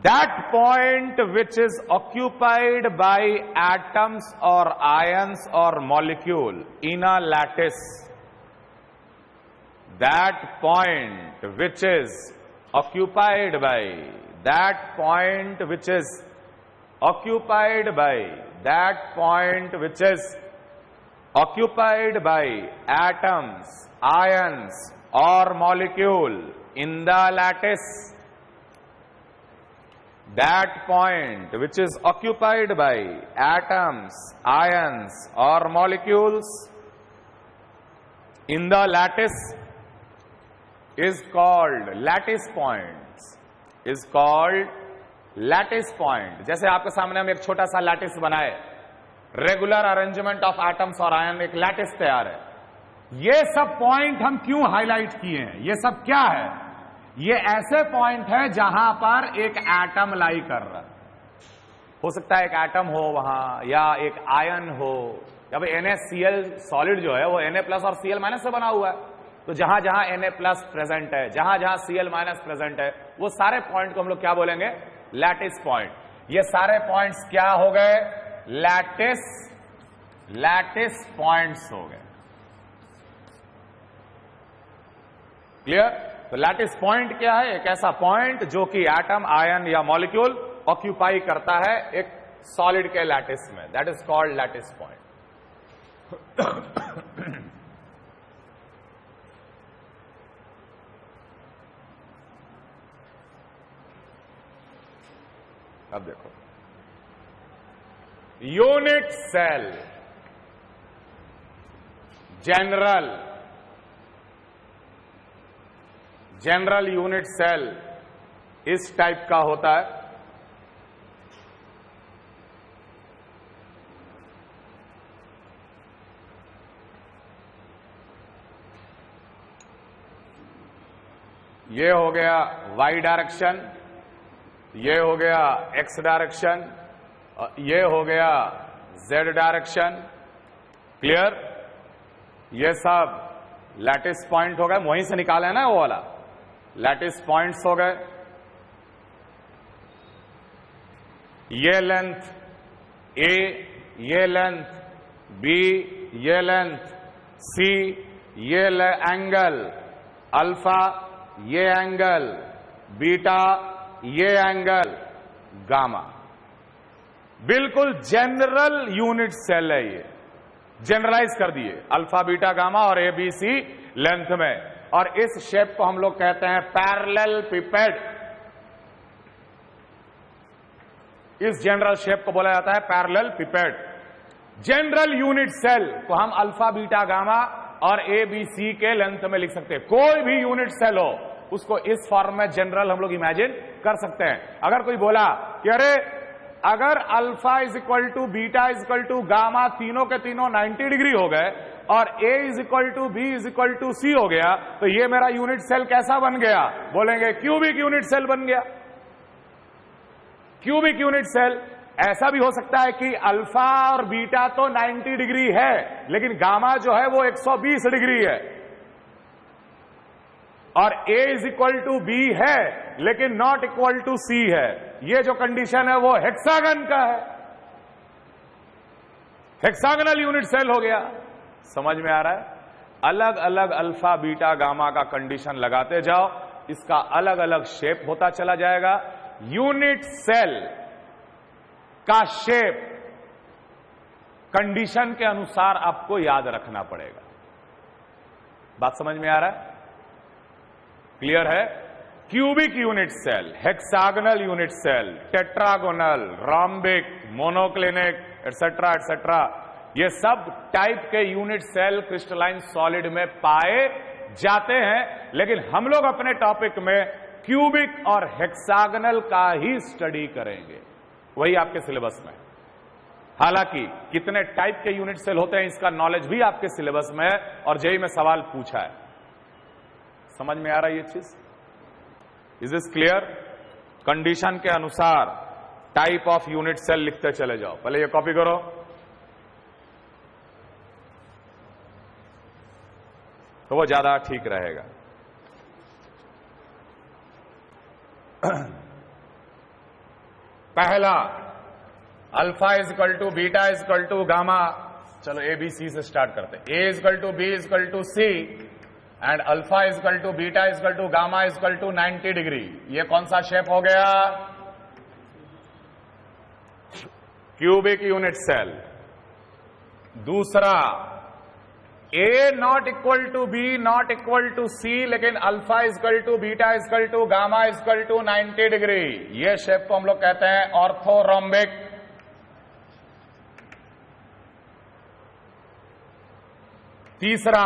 That point which is occupied by atoms or ions or molecule in a lattice, that point which is occupied by, that point which is occupied by, that point which is occupied by atoms, ions or molecule in the lattice, that point which is occupied by atoms, ions or molecules in the lattice is called lattice points, is called lattice point। जैसे आपके सामने हम एक छोटा सा lattice बनाए, regular arrangement of atoms और ion, एक लैटिस तैयार है। ये सब पॉइंट हम क्यों हाईलाइट किए हैं? ये सब क्या है? ये ऐसे पॉइंट है जहां पर एक एटम लाई कर रहा है। हो सकता है एक एटम हो वहां, या एक आयन हो, या भाई NaCl सॉलिड जो है वो Na+ और Cl- से बना हुआ है। तो जहां जहां Na+ प्रेजेंट है, जहां जहां Cl- प्रेजेंट है, वो सारे पॉइंट को हम लोग क्या बोलेंगे? Lattice point. ये सारे पॉइंट्स क्या हो गए? लैटिस पॉइंट्स हो गए। क्लियर? तो लैटिस पॉइंट क्या है? एक ऐसा पॉइंट जो कि एटम, आयन या मॉलिक्यूल ऑक्यूपाई करता है एक सॉलिड के लैटिस में। That is called lattice point. अब देखो, unit cell general unit cell इस टाइप का होता है। ये हो गया y डायरेक्शन, ये हो गया x डायरेक्शन, ये हो गया z डायरेक्शन। क्लियर? ये सब लैटिस पॉइंट हो गए, वहीं से निकाले है ना वो वाला, लैटिस पॉइंट्स हो गए। ये लेंथ a, ये लेंथ b, ये लेंथ c, ये एंगल अल्फा, ये एंगल बीटा, ये एंगल गामा। बिल्कुल जनरल यूनिट सेल है ये, जनरलाइज कर दिए अल्फा, बीटा, गामा और ए बी सी लेंथ में। और इस शेप को हम लोग कहते हैं पैरेलल पिपेट। इस जनरल शेप को बोला जाता है parallelepiped. General unit cell को हम अल्फा, बीटा, गामा और ए बी सी के लेंथ में लिख सकते हैं। कोई भी यूनिट सेल हो उसको इस फॉर्म में जनरल हम लोग इमेजिन कर सकते हैं। अगर कोई बोला कि अरे अगर alpha is equal to beta is equal to gamma तीनों के तीनों 90 डिग्री हो गए और A is equal to B is equal to C हो गया, तो ये मेरा यूनिट सेल कैसा बन गया? बोलेंगे क्यूबिक यूनिट सेल बन गया। Cubic unit cell. ऐसा भी हो सकता है कि अल्फा और बीटा तो 90 डिग्री है, लेकिन गामा जो है वो 120 डिग्री है, और A is equal to B है लेकिन नॉट इक्वल टू सी है। ये जो कंडीशन है वो हेक्सागन का है, हेक्सागनल यूनिट सेल हो गया। समझ में आ रहा है? अलग अलग अल्फा, बीटा, गामा का कंडीशन लगाते जाओ, इसका अलग अलग शेप होता चला जाएगा। यूनिट सेल का शेप कंडीशन के अनुसार आपको याद रखना पड़ेगा। बात समझ में आ रहा है? क्लियर है? Cubic unit cell, hexagonal unit cell, tetragonal, rhombic, monoclinic et cetera et cetera, ये सब टाइप के यूनिट सेल क्रिस्टलाइन सॉलिड में पाए जाते हैं। लेकिन हम लोग अपने टॉपिक में क्यूबिक और हेक्सागनल का ही स्टडी करेंगे, वही आपके सिलेबस में। हालांकि कितने टाइप के यूनिट सेल होते हैं इसका नॉलेज भी आपके सिलेबस में है और जेईई में सवाल पूछा है। समझ में आ रहा है ये चीज? Is this clear? कंडीशन के अनुसार टाइप ऑफ यूनिट सेल लिखते चले जाओ। पहले ये कॉपी करो, तो वो ज्यादा ठीक रहेगा। पहला alpha is equal to beta is equal to gamma. चलो ए बी सी से स्टार्ट करते हैं। A is equal to B is equal to C and alpha is equal to beta is equal to gamma is equal to 90 degree. ये कौन सा shape हो गया? Cubic unit cell. दूसरा A not equal to B not equal to C, लेकिन alpha is equal to beta is equal to gamma is equal to 90 degree. ये shape को हम लोग कहते हैं ऑर्थोरोम्बिक। तीसरा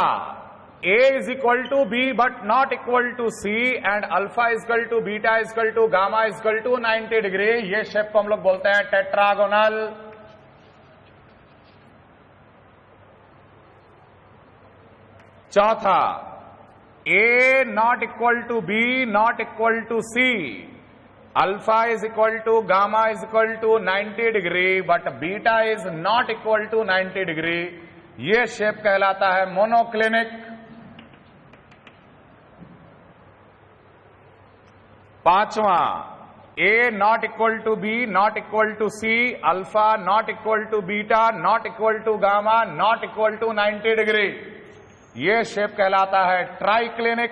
A is equal to B but not equal to C and alpha is equal to beta is equal to gamma is equal to 90 degree, ये shape को हम लोग बोलते हैं टेट्रागोनल। चौथा, A not equal to B not equal to C, alpha is equal to gamma is equal to 90 degree but beta is not equal to 90 degree, ये shape कहलाता है मोनोक्लिनिक। पांचवा, A not equal to B not equal to C, alpha not equal to beta not equal to gamma not equal to 90 degree, ये shape कहलाता है triclinic.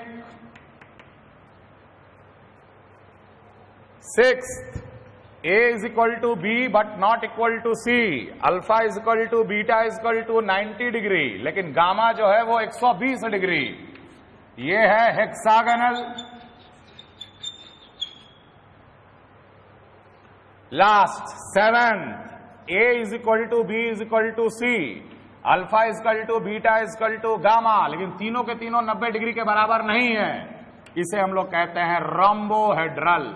Sixth, A is equal to B but not equal to C, alpha is equal to beta is equal to 90 degree, लेकिन gamma जो है वो 120 degree, ये है hexagonal. Last, seventh, A is equal to B is equal to C, alpha is equal to beta is equal to gamma, लेकिन तीनों के तीनों 90 डिग्री के बराबर नहीं है, इसे हम लोग कहते हैं रोम्बोहेड्रल।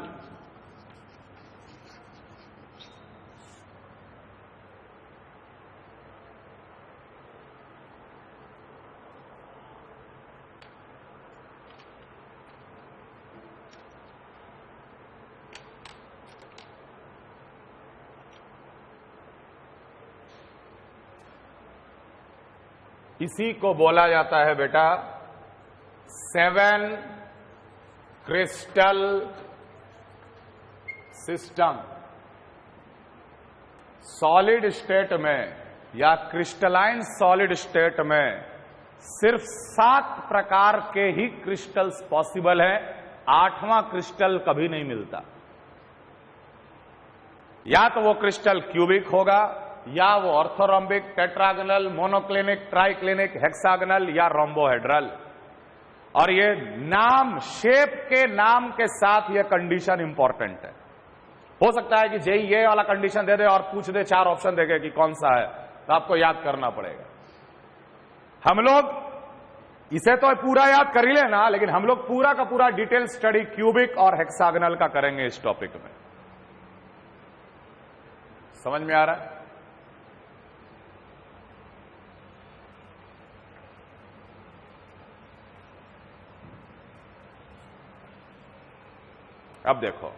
इसी को बोला जाता है बेटा 7 क्रिस्टल सिस्टम। सॉलिड स्टेट में या क्रिस्टलाइन सॉलिड स्टेट में सिर्फ 7 प्रकार के ही क्रिस्टल्स पॉसिबल है, 8वां क्रिस्टल कभी नहीं मिलता। या तो वो क्रिस्टल क्यूबिक होगा, या वो orthorhombic, tetragonal, monoclinic, triclinic, hexagonal या रोम्बोहेड्रल। और ये नाम, शेप के नाम के साथ ये कंडीशन इंपॉर्टेंट है। हो सकता है कि जेई ये वाला कंडीशन दे दे और पूछ दे, 4 ऑप्शन देके कि कौन सा है, तो आपको याद करना पड़ेगा। हम लोग इसे तो पूरा याद कर ही लेना, लेकिन हम लोग पूरा का पूरा डिटेल स्टडी क्यूबिक और हेक्सागोनल का करेंगे इस टॉपिक में। समझ में आ रहा है? अब देखो,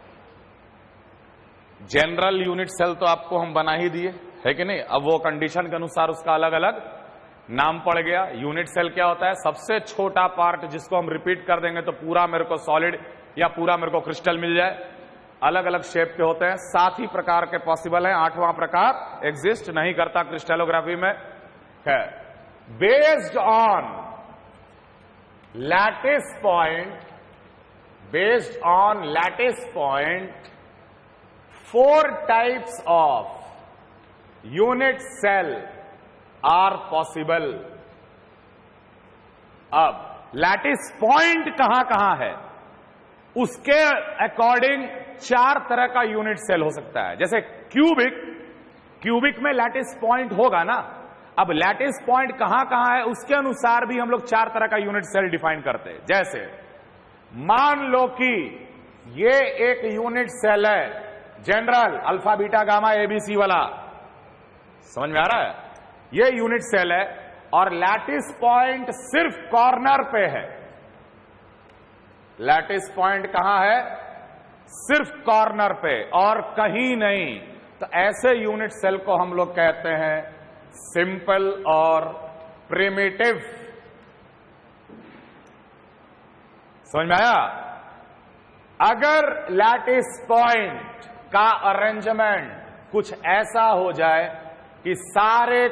जनरल यूनिट सेल तो आपको हम बना ही दिए, है कि नहीं? अब वो कंडीशन के अनुसार उसका अलग अलग नाम पड़ गया। यूनिट सेल क्या होता है? सबसे छोटा पार्ट जिसको हम रिपीट कर देंगे तो पूरा मेरे को सॉलिड या पूरा मेरे को क्रिस्टल मिल जाए। अलग अलग शेप के होते हैं, 7 ही प्रकार के पॉसिबल हैं, 8वां प्रकार एग्जिस्ट नहीं करता क्रिस्टलोग्राफी में है। Based on lattice point, based on lattice point, 4 types of unit cell are possible। अब लैटिस पॉइंट कहां कहां है, उसके अकॉर्डिंग 4 तरह का यूनिट सेल हो सकता है। जैसे क्यूबिक में लैटिस पॉइंट होगा ना। अब लैटिस पॉइंट कहां कहां है उसके अनुसार भी हम लोग 4 तरह का यूनिट सेल डिफाइन करते हैं। जैसे मान लो कि ये एक यूनिट सेल है general, alpha beta gamma ABC वाला, समझ में आ रहा है? ये यूनिट सेल है और लैटिस पॉइंट सिर्फ कॉर्नर पे है। लैटिस पॉइंट कहां है? सिर्फ कॉर्नर पे और कहीं नहीं। तो ऐसे यूनिट सेल को हम लोग कहते हैं सिंपल और प्रिमिटिव। समझ में आया? अगर लैटिस पॉइंट का अरेंजमेंट कुछ ऐसा हो जाए कि सारे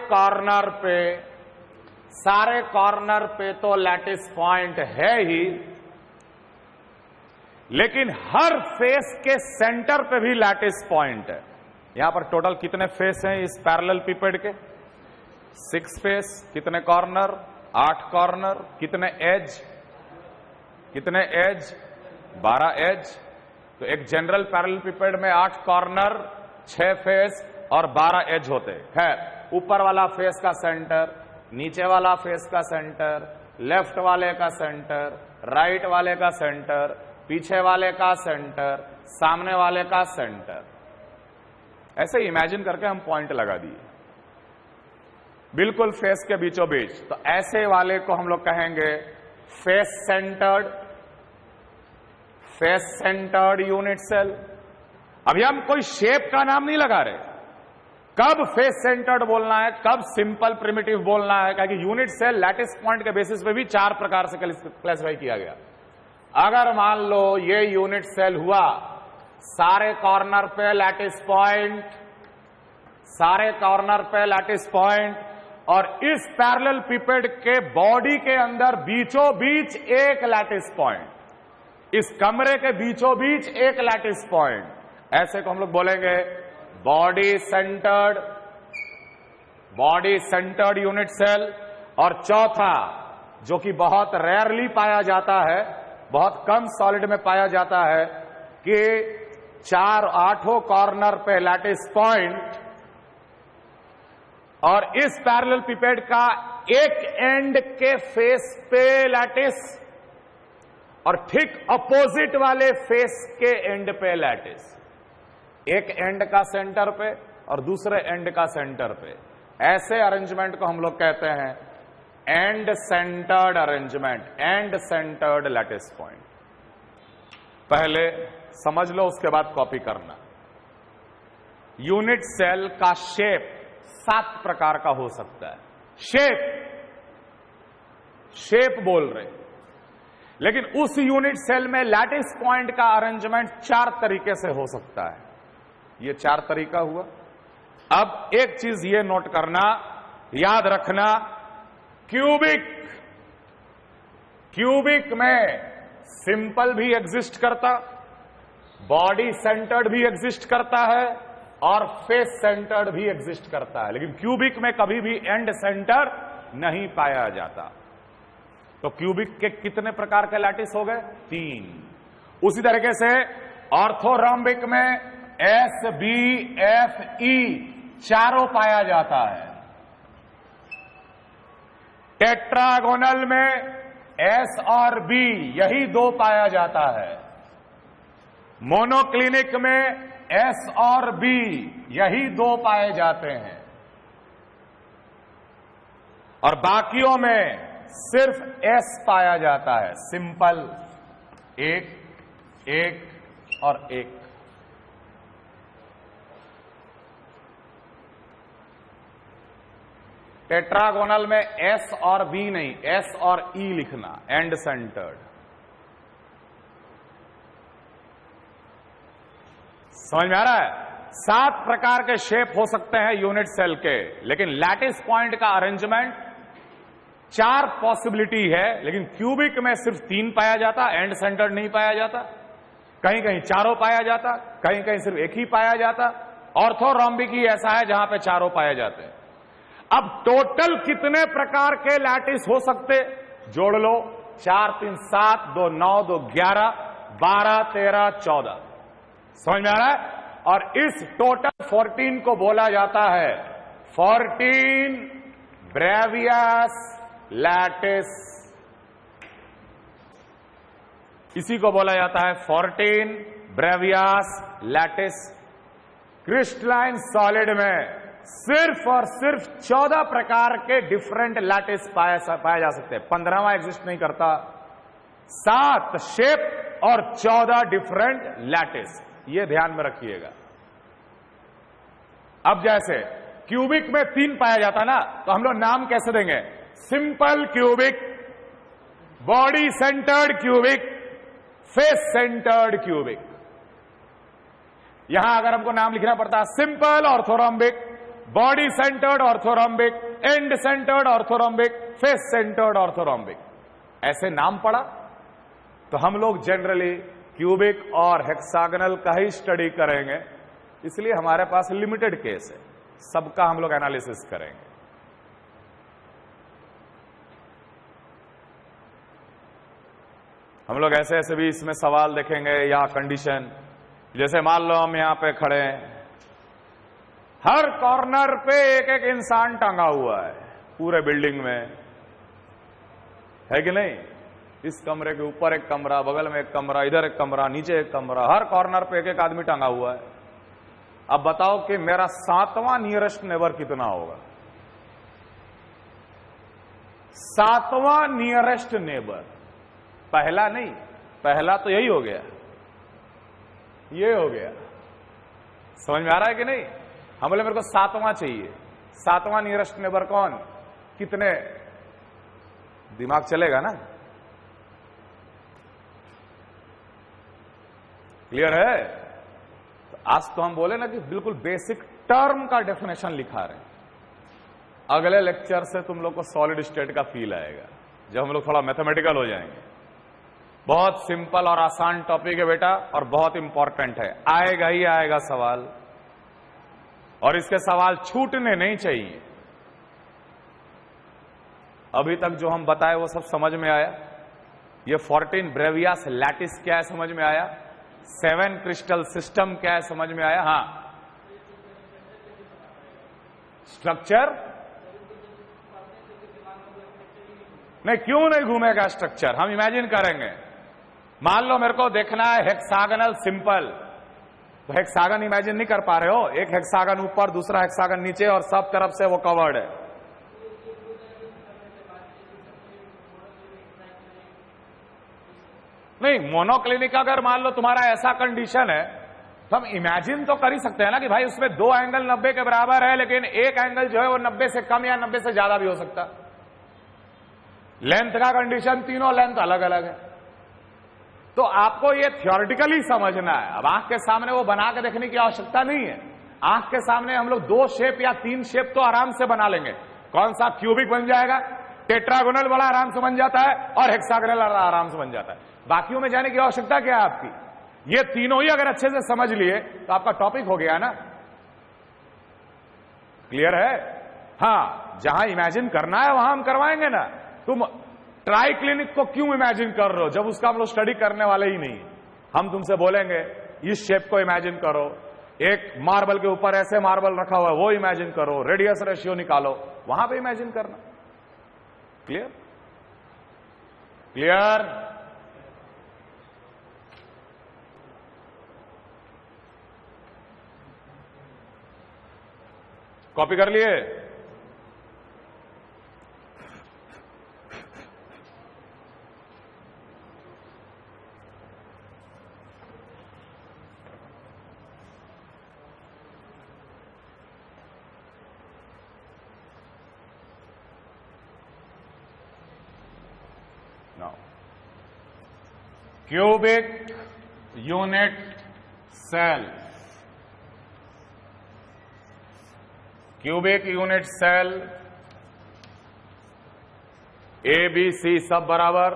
कॉर्नर पे तो लैटिस पॉइंट है ही, लेकिन हर फेस के सेंटर पे भी लैटिस पॉइंट है। यहां पर टोटल कितने फेस हैं इस पैरेलल पिपेड के? 6 फेस। कितने कॉर्नर? 8 कॉर्नर। कितने एज? 12 एज। तो एक जनरल पैरेलल पिपेड में 8 कॉर्नर, 6 फेस और 12 एज होते हैं। ऊपर वाला फेस का सेंटर, नीचे वाला फेस का सेंटर, लेफ्ट वाले का सेंटर, राइट वाले का सेंटर, पीछे वाले का सेंटर, सामने वाले का सेंटर। ऐसे इमेजिन करके हम पॉइंट लगा दिए बिल्कुल फेस के बीचों बीच। तो ऐसे वाले को हम लोग कहेंगे फेस सेंटर्ड यूनिट सेल। अभी हम कोई शेप का नाम नहीं लगा रहे, कब फेस सेंटर्ड बोलना है, कब सिंपल प्रिमिटिव बोलना है, क्योंकि यूनिट सेल लैटिस पॉइंट के बेसिस पे भी 4 प्रकार से क्लासिफाई किया गया। अगर मान लो ये यूनिट सेल हुआ, सारे कॉर्नर पे लैटिस पॉइंट, सारे कॉर्नर पे लैटिस पॉइंट, और इस पैरेलल पिपेड के बॉडी के अंदर बीचों बीच एक लैटिस पॉइंट, इस कमरे के बीचों बीच एक लैटिस पॉइंट, ऐसे को हम लोग बोलेंगे बॉडी सेंटर्ड यूनिट सेल। और चौथा, जो कि बहुत रेयरली पाया जाता है, बहुत कम सॉलिड में पाया जाता है, कि 8 कॉर्नर पे लैटिस पॉइंट और इस पैरेलल पिपेड का एक एंड के फेस पे लैटिस और ठीक अपोजिट वाले फेस के एंड पे लैटिस। एक एंड का सेंटर पे और दूसरे एंड का सेंटर पे। ऐसे अरेंजमेंट को हम लोग कहते हैं and centred arrangement, and centred lattice point. पहले समझ लो, उसके बाद कॉपी करना। यूनिट सेल का शेप 7 प्रकार का हो सकता है। शेप बोल रहे, लेकिन उस यूनिट सेल में लैटिस पॉइंट का अरेंजमेंट 4 तरीके से हो सकता है। ये 4 तरीका हुआ। अब एक चीज ये नोट करना, याद रखना, क्यूबिक में सिंपल भी एग्जिस्ट करता, बॉडी सेंटर्ड भी एग्जिस्ट करता है और फेस सेंटर्ड भी एग्जिस्ट करता है, लेकिन क्यूबिक में कभी भी एंड सेंटर नहीं पाया जाता। तो क्यूबिक के कितने प्रकार के लैटिस हो गए? 3। उसी तरीके से ऑर्थोरोम्बिक में एस, बी, एफ, ई चारों पाया जाता है। टेट्रागोनल में एस और बी यही 2 पाया जाता है। मोनोक्लिनिक में एस और बी यही 2 पाए जाते हैं, और बाकियों में सिर्फ एस पाया जाता है। सिंपल 1 और 1। टेट्रागोनल में एस और बी नहीं, एस और ई लिखना, एंड सेंटर्ड। समझ में आ रहा है? 7 प्रकार के शेप हो सकते हैं यूनिट सेल के, लेकिन लैटिस पॉइंट का अरेंजमेंट 4 पॉसिबिलिटी है, लेकिन क्यूबिक में सिर्फ 3 पाया जाता, एंड सेंटर्ड नहीं पाया जाता। कहीं कहीं 4 पाया जाता, कहीं कहीं सिर्फ 1 ही पाया जाता। ऑर्थोरोम्बिक ही ऐसा है जहां पे 4 पाए जाते हैं। अब टोटल कितने प्रकार के लैटिस हो सकते? जोड़ लो, 4, 3, 7, 2, 9, 2, 11, 12, 13, 14। समझ में आ रहा है? और इस टोटल 14 को बोला जाता है 14 ब्रेवियस लैटिस। इसी को बोला जाता है 14 ब्रेवियस लैटिस। क्रिस्टलाइन सॉलिड में सिर्फ और सिर्फ 14 प्रकार के डिफरेंट लैटिस पाए जा सकते हैं। 15वां एग्जिस्ट नहीं करता। 7 शेप और 14 डिफरेंट लैटिस, ये ध्यान में रखिएगा। अब जैसे क्यूबिक में 3 पाया जाता ना, तो हम लोग नाम कैसे देंगे? Simple cubic, body centred cubic, face centred cubic. यहां अगर हमको नाम लिखना पड़ता है simple orthorhombic, body centred orthorhombic, and centred orthorhombic, face centred orthorhombic, ऐसे नाम पड़ा, तो हम लोग जनरली क्यूबिक और हेक्सागोनल का ही स्टडी करेंगे। इसलिए हमारे पास लिमिटेड केस है, सबका हम लोग एनालिसिस करेंगे। हम लोग ऐसे ऐसे भी इसमें सवाल देखेंगे या कंडीशन, जैसे मान लो हम यहां पे खड़े हैं, हर कॉर्नर पे एक एक इंसान टंगा हुआ है पूरे बिल्डिंग में, है कि नहीं? इस कमरे के ऊपर एक कमरा, बगल में एक कमरा, इधर एक कमरा, नीचे एक कमरा, हर कॉर्नर पे एक एक आदमी टंगा हुआ है। अब बताओ कि मेरा 7वां नियरेस्ट नेबर कितना होगा? 7वां नियरेस्ट नेबर, पहला नहीं, पहला तो यही हो गया, ये हो गया। समझ में आ रहा है कि नहीं? हम बोले मेरे को 7वां चाहिए। 7वां नियरेस्ट नेबर कौन? कितने? दिमाग चलेगा ना? क्लियर है? तो आज तो हम बोले ना कि बिल्कुल बेसिक टर्म का डेफिनेशन लिखा रहे हैं। अगले लेक्चर से तुम लोग को सॉलिड स्टेट का फील आएगा, जब हम लोग थोड़ा मैथमेटिकल हो जाएंगे। बहुत सिंपल और आसान टॉपिक है बेटा, और बहुत इंपॉर्टेंट है। आएगा ही आएगा सवाल, और इसके सवाल छूटने नहीं चाहिए। अभी तक जो हम बताए वो सब समझ में आया? ये 14 ब्रेवियास लैटिस क्या है समझ में आया? 7 क्रिस्टल सिस्टम क्या है समझ में आया? हां, स्ट्रक्चर नहीं, क्यों नहीं घूमेगा स्ट्रक्चर? हम इमेजिन करेंगे। मान लो मेरे को देखना है हेक्सागनल सिंपल, तो हेक्सागन इमेजिन नहीं कर पा रहे हो? एक हेक्सागन ऊपर, दूसरा हेक्सागन नीचे, और सब तरफ से वो कवर्ड है। नहीं, मोनोक्लिनिक अगर मान लो तुम्हारा ऐसा कंडीशन है, तो हम इमेजिन तो कर ही सकते हैं ना कि भाई उसमें 2 एंगल 90 के बराबर है, लेकिन एक एंगल जो है वो 90 से कम या 90 से ज्यादा भी हो सकता। लेंथ का कंडीशन, तीनों लेंथ अलग अलग है। तो आपको ये थियोरेटिकली समझना है। अब आंख के सामने वो बना के देखने की आवश्यकता नहीं है। आंख के सामने हम लोग 2 शेप या 3 शेप तो आराम से बना लेंगे। कौन सा? क्यूबिक बन जाएगा, टेट्रागोनल वाला आराम से बन जाता है, और हेक्सागोनल वाला आराम से बन जाता है। बाकियों में जाने की आवश्यकता क्या है आपकी? ये तीनों ही अगर अच्छे से समझ लिए तो आपका टॉपिक हो गया ना। क्लियर है? हां, जहां इमेजिन करना है वहां हम करवाएंगे ना। तुम ट्राई क्लिनिक को क्यों इमेजिन कर रहे हो जब उसका हम लोग स्टडी करने वाले ही नहीं? हम तुमसे बोलेंगे इस शेप को इमेजिन करो, एक मार्बल के ऊपर ऐसे मार्बल रखा हुआ है वो इमेजिन करो, रेडियस रेशियो निकालो, वहां पे इमेजिन करना। क्लियर? क्लियर? कॉपी कर लिए? Now, cubic unit cell. Cubic unit cell A B C सब बराबर,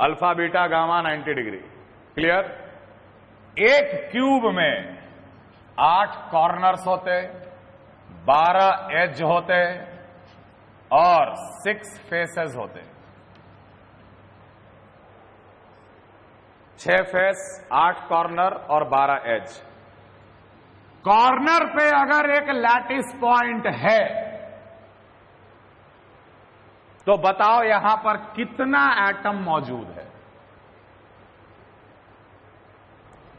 alpha beta gamma 90 degree. Clear? एक क्यूब में 8 कॉर्नर्स होते, 12 एज होते और 6 फेसेस होते। 6 फेस, 8 कॉर्नर और 12 एज। कॉर्नर पे अगर एक लैटिस पॉइंट है तो बताओ यहां पर कितना एटम मौजूद है?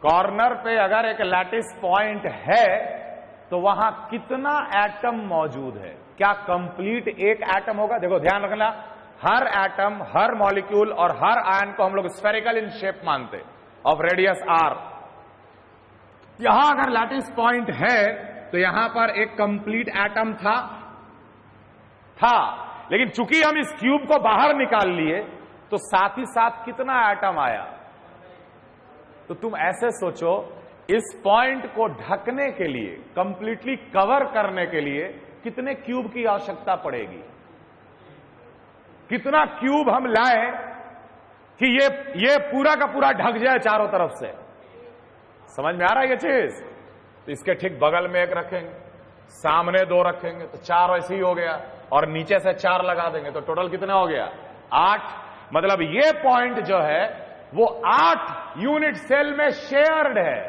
कॉर्नर पे अगर एक लैटिस पॉइंट है तो वहां कितना एटम मौजूद है? क्या कंप्लीट एक एटम होगा? देखो ध्यान रखना, हर एटम, हर मॉलिक्यूल और हर आयन को हम लोग स्फेरिकल इन शेप मानते, ऑफ रेडियस आर। यहां अगर लैटिस पॉइंट है तो यहां पर एक कंप्लीट एटम था, लेकिन चूंकि हम इस क्यूब को बाहर निकाल लिए तो साथ ही साथ कितना एटम आया? तो तुम ऐसे सोचो, इस पॉइंट को ढकने के लिए, कंप्लीटली कवर करने के लिए कितने क्यूब की आवश्यकता पड़ेगी? कितना क्यूब हम लाएं कि ये पूरा का पूरा ढक जाए चारों तरफ से? समझ में आ रहा है ये चीज? तो इसके ठीक बगल में एक रखेंगे, सामने 2 रखेंगे तो 4 ऐसे ही हो गया, और नीचे से 4 लगा देंगे तो टोटल कितना हो गया? 8। मतलब ये पॉइंट जो है वो 8 यूनिट सेल में शेयर्ड है,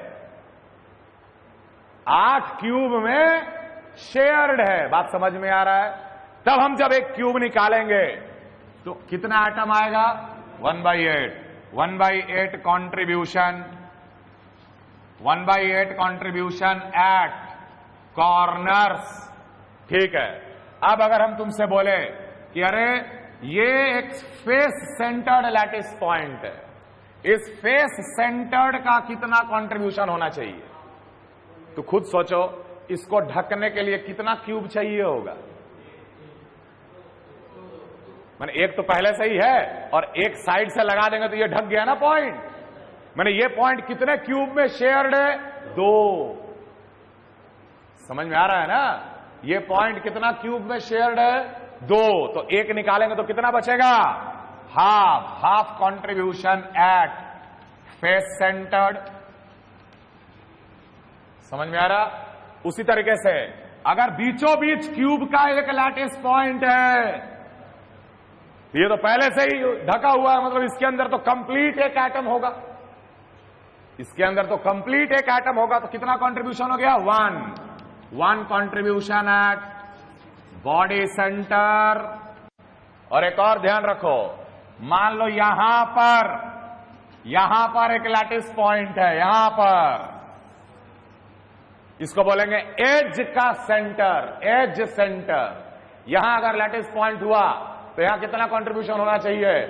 8 क्यूब में शेयर्ड है। बात समझ में आ रहा है? तब हम जब एक क्यूब निकालेंगे तो कितना एटम आएगा? 1/8। 1/8 कॉन्ट्रीब्यूशन, 1/8 कॉन्ट्रीब्यूशन एट कॉर्नर्स। ठीक है, अब अगर हम तुमसे बोले कि अरे ये एक फेस सेंटर्ड लैटिस पॉइंट है, इस फेस सेंटर्ड का कितना कंट्रीब्यूशन होना चाहिए? तो खुद सोचो, इसको ढकने के लिए कितना क्यूब चाहिए होगा? मैंने एक तो पहले से ही है और एक साइड से लगा देंगे तो ये ढक गया ना पॉइंट। मैंने ये पॉइंट कितने क्यूब में शेयर्ड है? 2। समझ में आ रहा है ना? ये पॉइंट कितना क्यूब में शेयर्ड है? 2। तो एक निकालेंगे तो कितना बचेगा? Half contribution at face centred. समझ में आ रहा? उसी तरीके से अगर बीचों बीच क्यूब का एक लैटिस पॉइंट है, ये तो पहले से ही ढका हुआ है, मतलब इसके अंदर तो कंप्लीट एक एटम होगा, इसके अंदर तो कंप्लीट एक एटम होगा। तो कितना कंट्रीब्यूशन हो गया? 1 कंट्रीब्यूशन एट बॉडी सेंटर। और एक और ध्यान रखो, मान लो यहां पर एक लैटिस पॉइंट है, यहां पर इसको बोलेंगे एज का सेंटर, एज सेंटर। यहां अगर लैटिस पॉइंट हुआ तो यहां कितना कंट्रीब्यूशन होना चाहिए?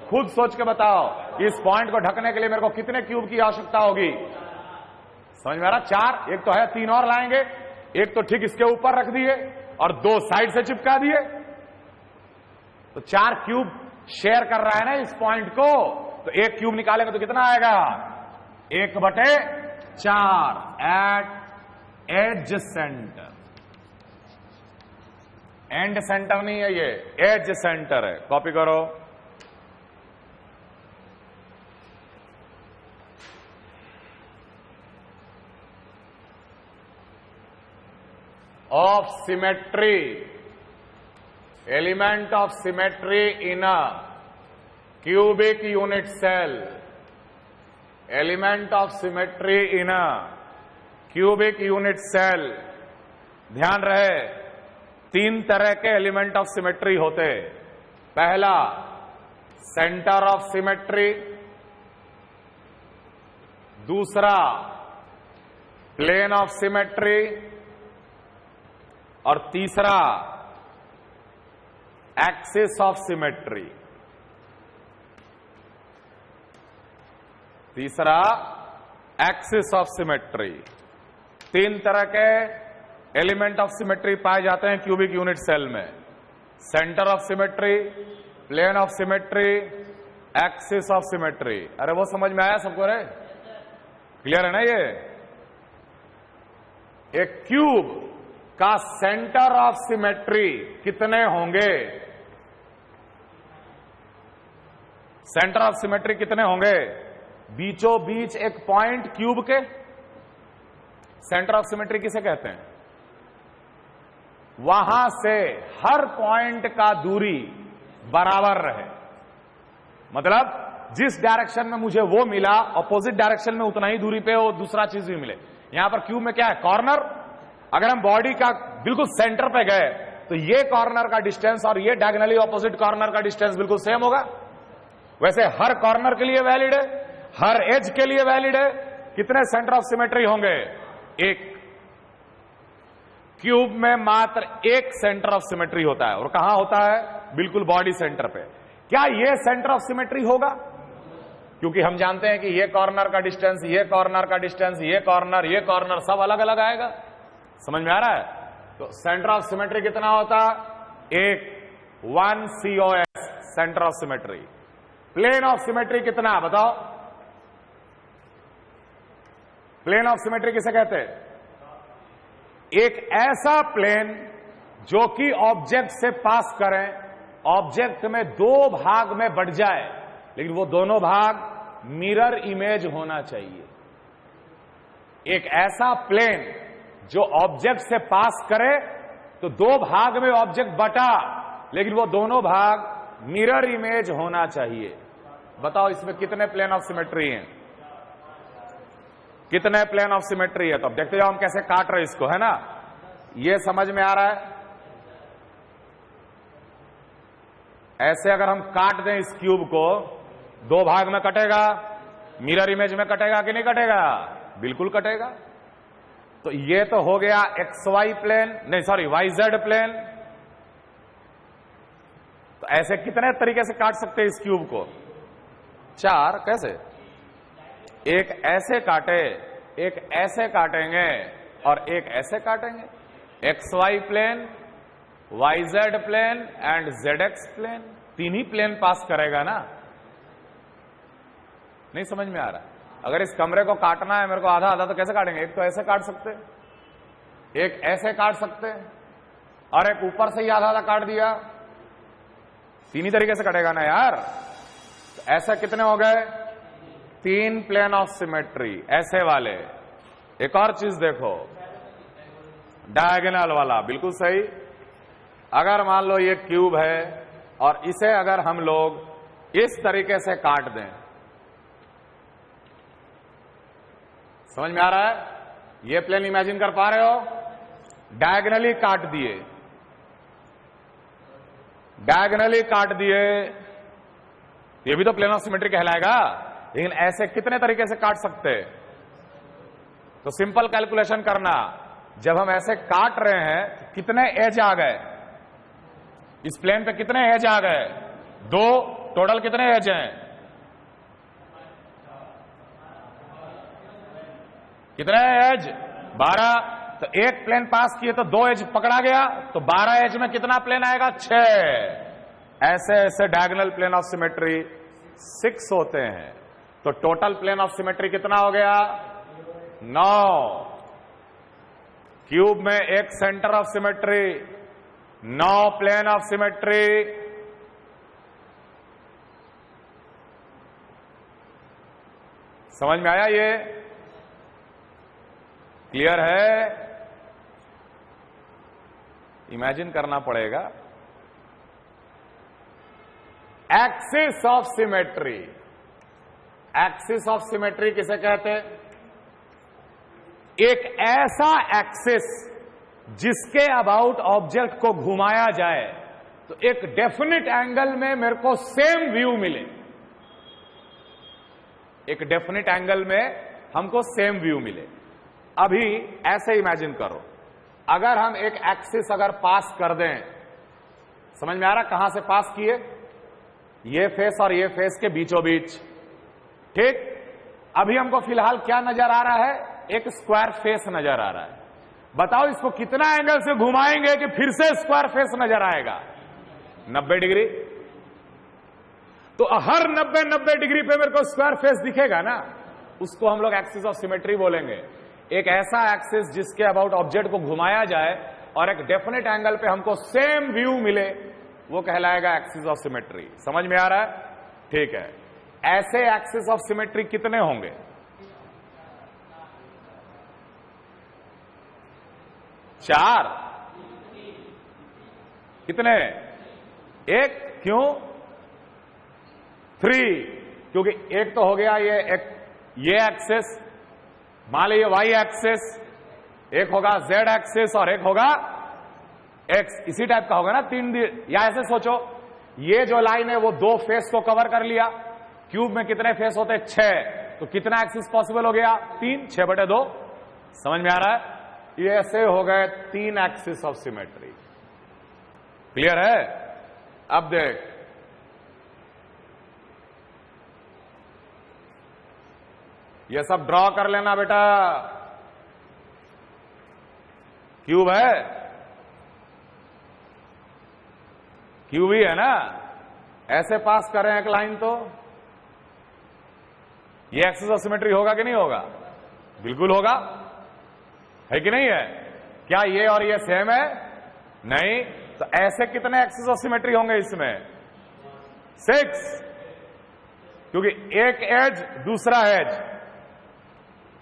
खुद सोच के बताओ कि इस पॉइंट को ढकने के लिए मेरे को कितने क्यूब की आवश्यकता होगी? समझ में आ रहा? 4। एक तो है, 3 और लाएंगे। एक तो ठीक इसके ऊपर रख दिए और 2 साइड से चिपका दिए, तो 4 क्यूब शेयर कर रहा है ना इस पॉइंट को। तो 1 क्यूब निकालेंगे तो कितना आएगा? 1/4 at edge centre. End centre नहीं है, ये एज सेंटर है। कॉपी करो। Of symmetry, element of symmetry in a cubic unit cell, element of symmetry in a cubic unit cell. ध्यान रहे, 3 तरह के एलिमेंट ऑफ सिमेट्री होते। पहला सेंटर ऑफ सिमेट्री, दूसरा प्लेन ऑफ सिमेट्री और तीसरा एक्सिस ऑफ सिमेट्री। तीसरा एक्सिस ऑफ सिमेट्री। 3 तरह के एलिमेंट ऑफ सिमेट्री पाए जाते हैं क्यूबिक यूनिट सेल में। Centre of symmetry, plane of symmetry, axis of symmetry. अरे वो समझ में आया सबको? रे क्लियर है ना? ये एक क्यूब का सेंटर ऑफ सिमेट्री कितने होंगे? सेंटर ऑफ सिमेट्री कितने होंगे? बीचों बीच एक पॉइंट क्यूब के सेंटर ऑफ सिमेट्री किसे कहते हैं? वहां से हर पॉइंट का दूरी बराबर रहे, मतलब जिस डायरेक्शन में मुझे वो मिला, अपोजिट डायरेक्शन में उतना ही दूरी पे वो दूसरा चीज भी मिले। यहां पर क्यूब में क्या है? कॉर्नर। अगर हम बॉडी का बिल्कुल सेंटर पे गए तो ये कॉर्नर का डिस्टेंस और ये डायगोनली ऑपोजिट कॉर्नर का डिस्टेंस बिल्कुल सेम होगा। वैसे हर कॉर्नर के लिए वैलिड है, हर एज के लिए वैलिड है। कितने सेंटर ऑफ सिमेट्री होंगे? 1। क्यूब में मात्र 1 सेंटर ऑफ सिमेट्री होता है, और कहां होता है? बिल्कुल बॉडी सेंटर पे। क्या ये सेंटर ऑफ सिमेट्री होगा? क्योंकि हम जानते हैं कि ये कॉर्नर का डिस्टेंस, ये कॉर्नर का डिस्टेंस, ये कॉर्नर सब अलग अलग आएगा। समझ में आ रहा है? तो सेंटर ऑफ सिमेट्री कितना होता? 1 COS centre of symmetry. Plane of symmetry कितना बताओ? प्लेन ऑफ सिमेट्री किसे कहते हैं? एक ऐसा प्लेन जो कि ऑब्जेक्ट से पास करें, ऑब्जेक्ट में 2 भाग में बढ़ जाए, लेकिन वो दोनों भाग मिरर इमेज होना चाहिए। एक ऐसा प्लेन जो ऑब्जेक्ट से पास करे तो 2 भाग में ऑब्जेक्ट बटा, लेकिन वो दोनों भाग मिरर इमेज होना चाहिए। बताओ इसमें कितने प्लेन ऑफ सिमेट्री हैं? कितने प्लेन ऑफ सिमेट्री है? तो अब देखते जाओ हम कैसे काट रहे इसको, है ना? ये समझ में आ रहा है? ऐसे अगर हम काट दें इस क्यूब को, दो भाग में कटेगा, मिरर इमेज में कटेगा कि नहीं कटेगा? बिल्कुल कटेगा। तो ये तो हो गया एक्स वाई प्लेन, नहीं सॉरी वाई जेड प्लेन। तो ऐसे कितने तरीके से काट सकते हैं इस क्यूब को? 4। कैसे? एक ऐसे काटे, एक ऐसे काटेंगे और एक ऐसे काटेंगे। X Y plane, Y Z plane and Z X plane, 3 ही प्लेन पास करेगा ना। नहीं समझ में आ रहा? अगर इस कमरे को काटना है मेरे को आधा आधा, तो कैसे काटेंगे? एक तो ऐसे काट सकते, एक ऐसे काट सकते, और एक ऊपर से ही आधा आधा काट दिया। 3 ही तरीके से कटेगा ना यार। तो ऐसा कितने हो गए? 3 प्लेन ऑफ सिमेट्री ऐसे वाले। एक और चीज देखो, डायगोनल वाला। बिल्कुल सही। अगर मान लो ये क्यूब है और इसे अगर हम लोग इस तरीके से काट दें, समझ में आ रहा है? ये प्लेन इमेजिन कर पा रहे हो? डायगोनली काट दिए, डायगोनली काट दिए, ये भी तो प्लेन ऑफ सिमेट्री कहलाएगा। लेकिन ऐसे कितने तरीके से काट सकते? तो सिंपल कैलकुलेशन करना, जब हम ऐसे काट रहे हैं तो कितने एज आ गए इस प्लेन पे? कितने एज आ गए? 2। टोटल कितने एज हैं? कितने एज? 12। तो एक प्लेन पास किए तो 2 एज पकड़ा गया, तो 12 एज में कितना प्लेन आएगा? 6। ऐसे ऐसे डायगोनल प्लेन ऑफ सिमेट्री 6 होते हैं। तो टोटल प्लेन ऑफ सिमेट्री कितना हो गया? 9। क्यूब में एक centre of symmetry, 9 plane of symmetry. समझ में आया? ये क्लियर है? इमेजिन करना पड़ेगा। Axis of symmetry, axis of symmetry किसे कहते हैं? एक ऐसा एक्सिस जिसके अबाउट ऑब्जेक्ट को घुमाया जाए तो एक डेफिनेट एंगल में मेरे को सेम व्यू मिले। एक डेफिनेट एंगल में हमको सेम व्यू मिले। अभी ऐसे इमेजिन करो, अगर हम एक एक्सिस अगर पास कर दें, समझ में आ रहा? कहां से पास किए? ये फेस और ये फेस के बीचों बीच। ठीक। अभी हमको फिलहाल क्या नजर आ रहा है? एक स्क्वायर फेस नजर आ रहा है। बताओ इसको कितना एंगल से घुमाएंगे कि फिर से स्क्वायर फेस नजर आएगा? 90 डिग्री। तो हर 90 डिग्री पे मेरे को स्क्वायर फेस दिखेगा ना, उसको हम लोग एक्सिस ऑफ सिमेट्री बोलेंगे। एक ऐसा एक्सिस जिसके अबाउट ऑब्जेक्ट को घुमाया जाए और एक डेफिनेट एंगल पे हमको सेम व्यू मिले, वो कहलाएगा एक्सिस ऑफ सिमेट्री। समझ में आ रहा है? ठीक है। ऐसे एक्सिस ऑफ सिमेट्री कितने होंगे? 4। कितने? 1। क्यों? 3। क्योंकि एक तो हो गया ये एक्सिस, मान लीजिए वाई एक्सिस, एक होगा जेड एक्सिस और एक होगा एक्स। इसी टाइप का होगा ना 3। या ऐसे सोचो, ये जो लाइन है वो 2 फेस को कवर कर लिया। क्यूब में कितने फेस होते हैं? 6। तो कितना एक्सिस पॉसिबल हो गया? 3। 6/2। समझ में आ रहा है? ये ऐसे हो गए 3 एक्सिस ऑफ सिमेट्री। क्लियर है? अब देख, ये सब ड्रॉ कर लेना बेटा। क्यूब है, क्यूब ही है ना। ऐसे पास करें एक लाइन तो ये एक्सिस ऑफ सिमेट्री होगा कि नहीं होगा? बिल्कुल होगा, है कि नहीं है? क्या ये और ये सेम है? नहीं। तो ऐसे कितने एक्सिस ऑफ सिमेट्री होंगे इसमें? 6। क्योंकि एक एज दूसरा एज,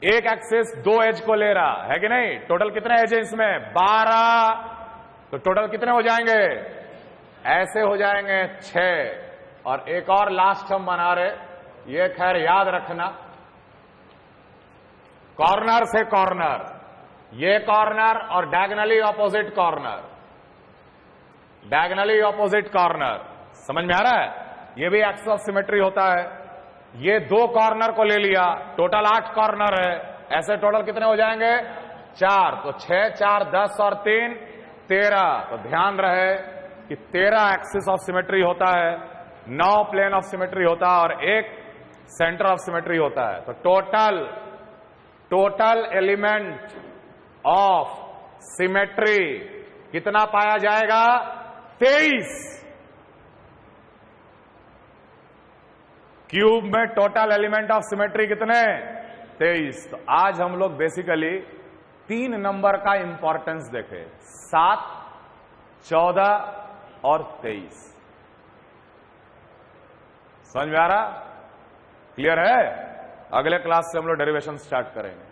एक एक्सिस 2 एज को ले रहा है कि नहीं? टोटल कितने एज है इसमें? 12। तो टोटल कितने हो जाएंगे? ऐसे हो जाएंगे 6। और एक और लास्ट हम बना रहे, ये खैर याद रखना, कॉर्नर से कॉर्नर, ये कॉर्नर और diagonally opposite corner, diagonally opposite corner, समझ में आ रहा है? ये भी एक्सिस ऑफ सिमेट्री होता है। ये 2 कॉर्नर को ले लिया, टोटल 8 कॉर्नर है, ऐसे टोटल कितने हो जाएंगे? 4। तो 6, 4, 10 और 3 13। तो ध्यान रहे कि 13 एक्सिस ऑफ सिमेट्री होता है, 9 प्लेन ऑफ सिमेट्री होता है और 1 सेंटर ऑफ सिमेट्री होता है। तो टोटल एलिमेंट ऑफ सिमेट्री कितना पाया जाएगा? 23। क्यूब में टोटल एलिमेंट ऑफ सिमेट्री कितने? 23। तो आज हम लोग बेसिकली 3 नंबर का इंपॉर्टेंस देखे, 7, 14 और 23। समझ में आ रहा? क्लियर है? अगले क्लास से हम लोग डेरिवेशन स्टार्ट करेंगे।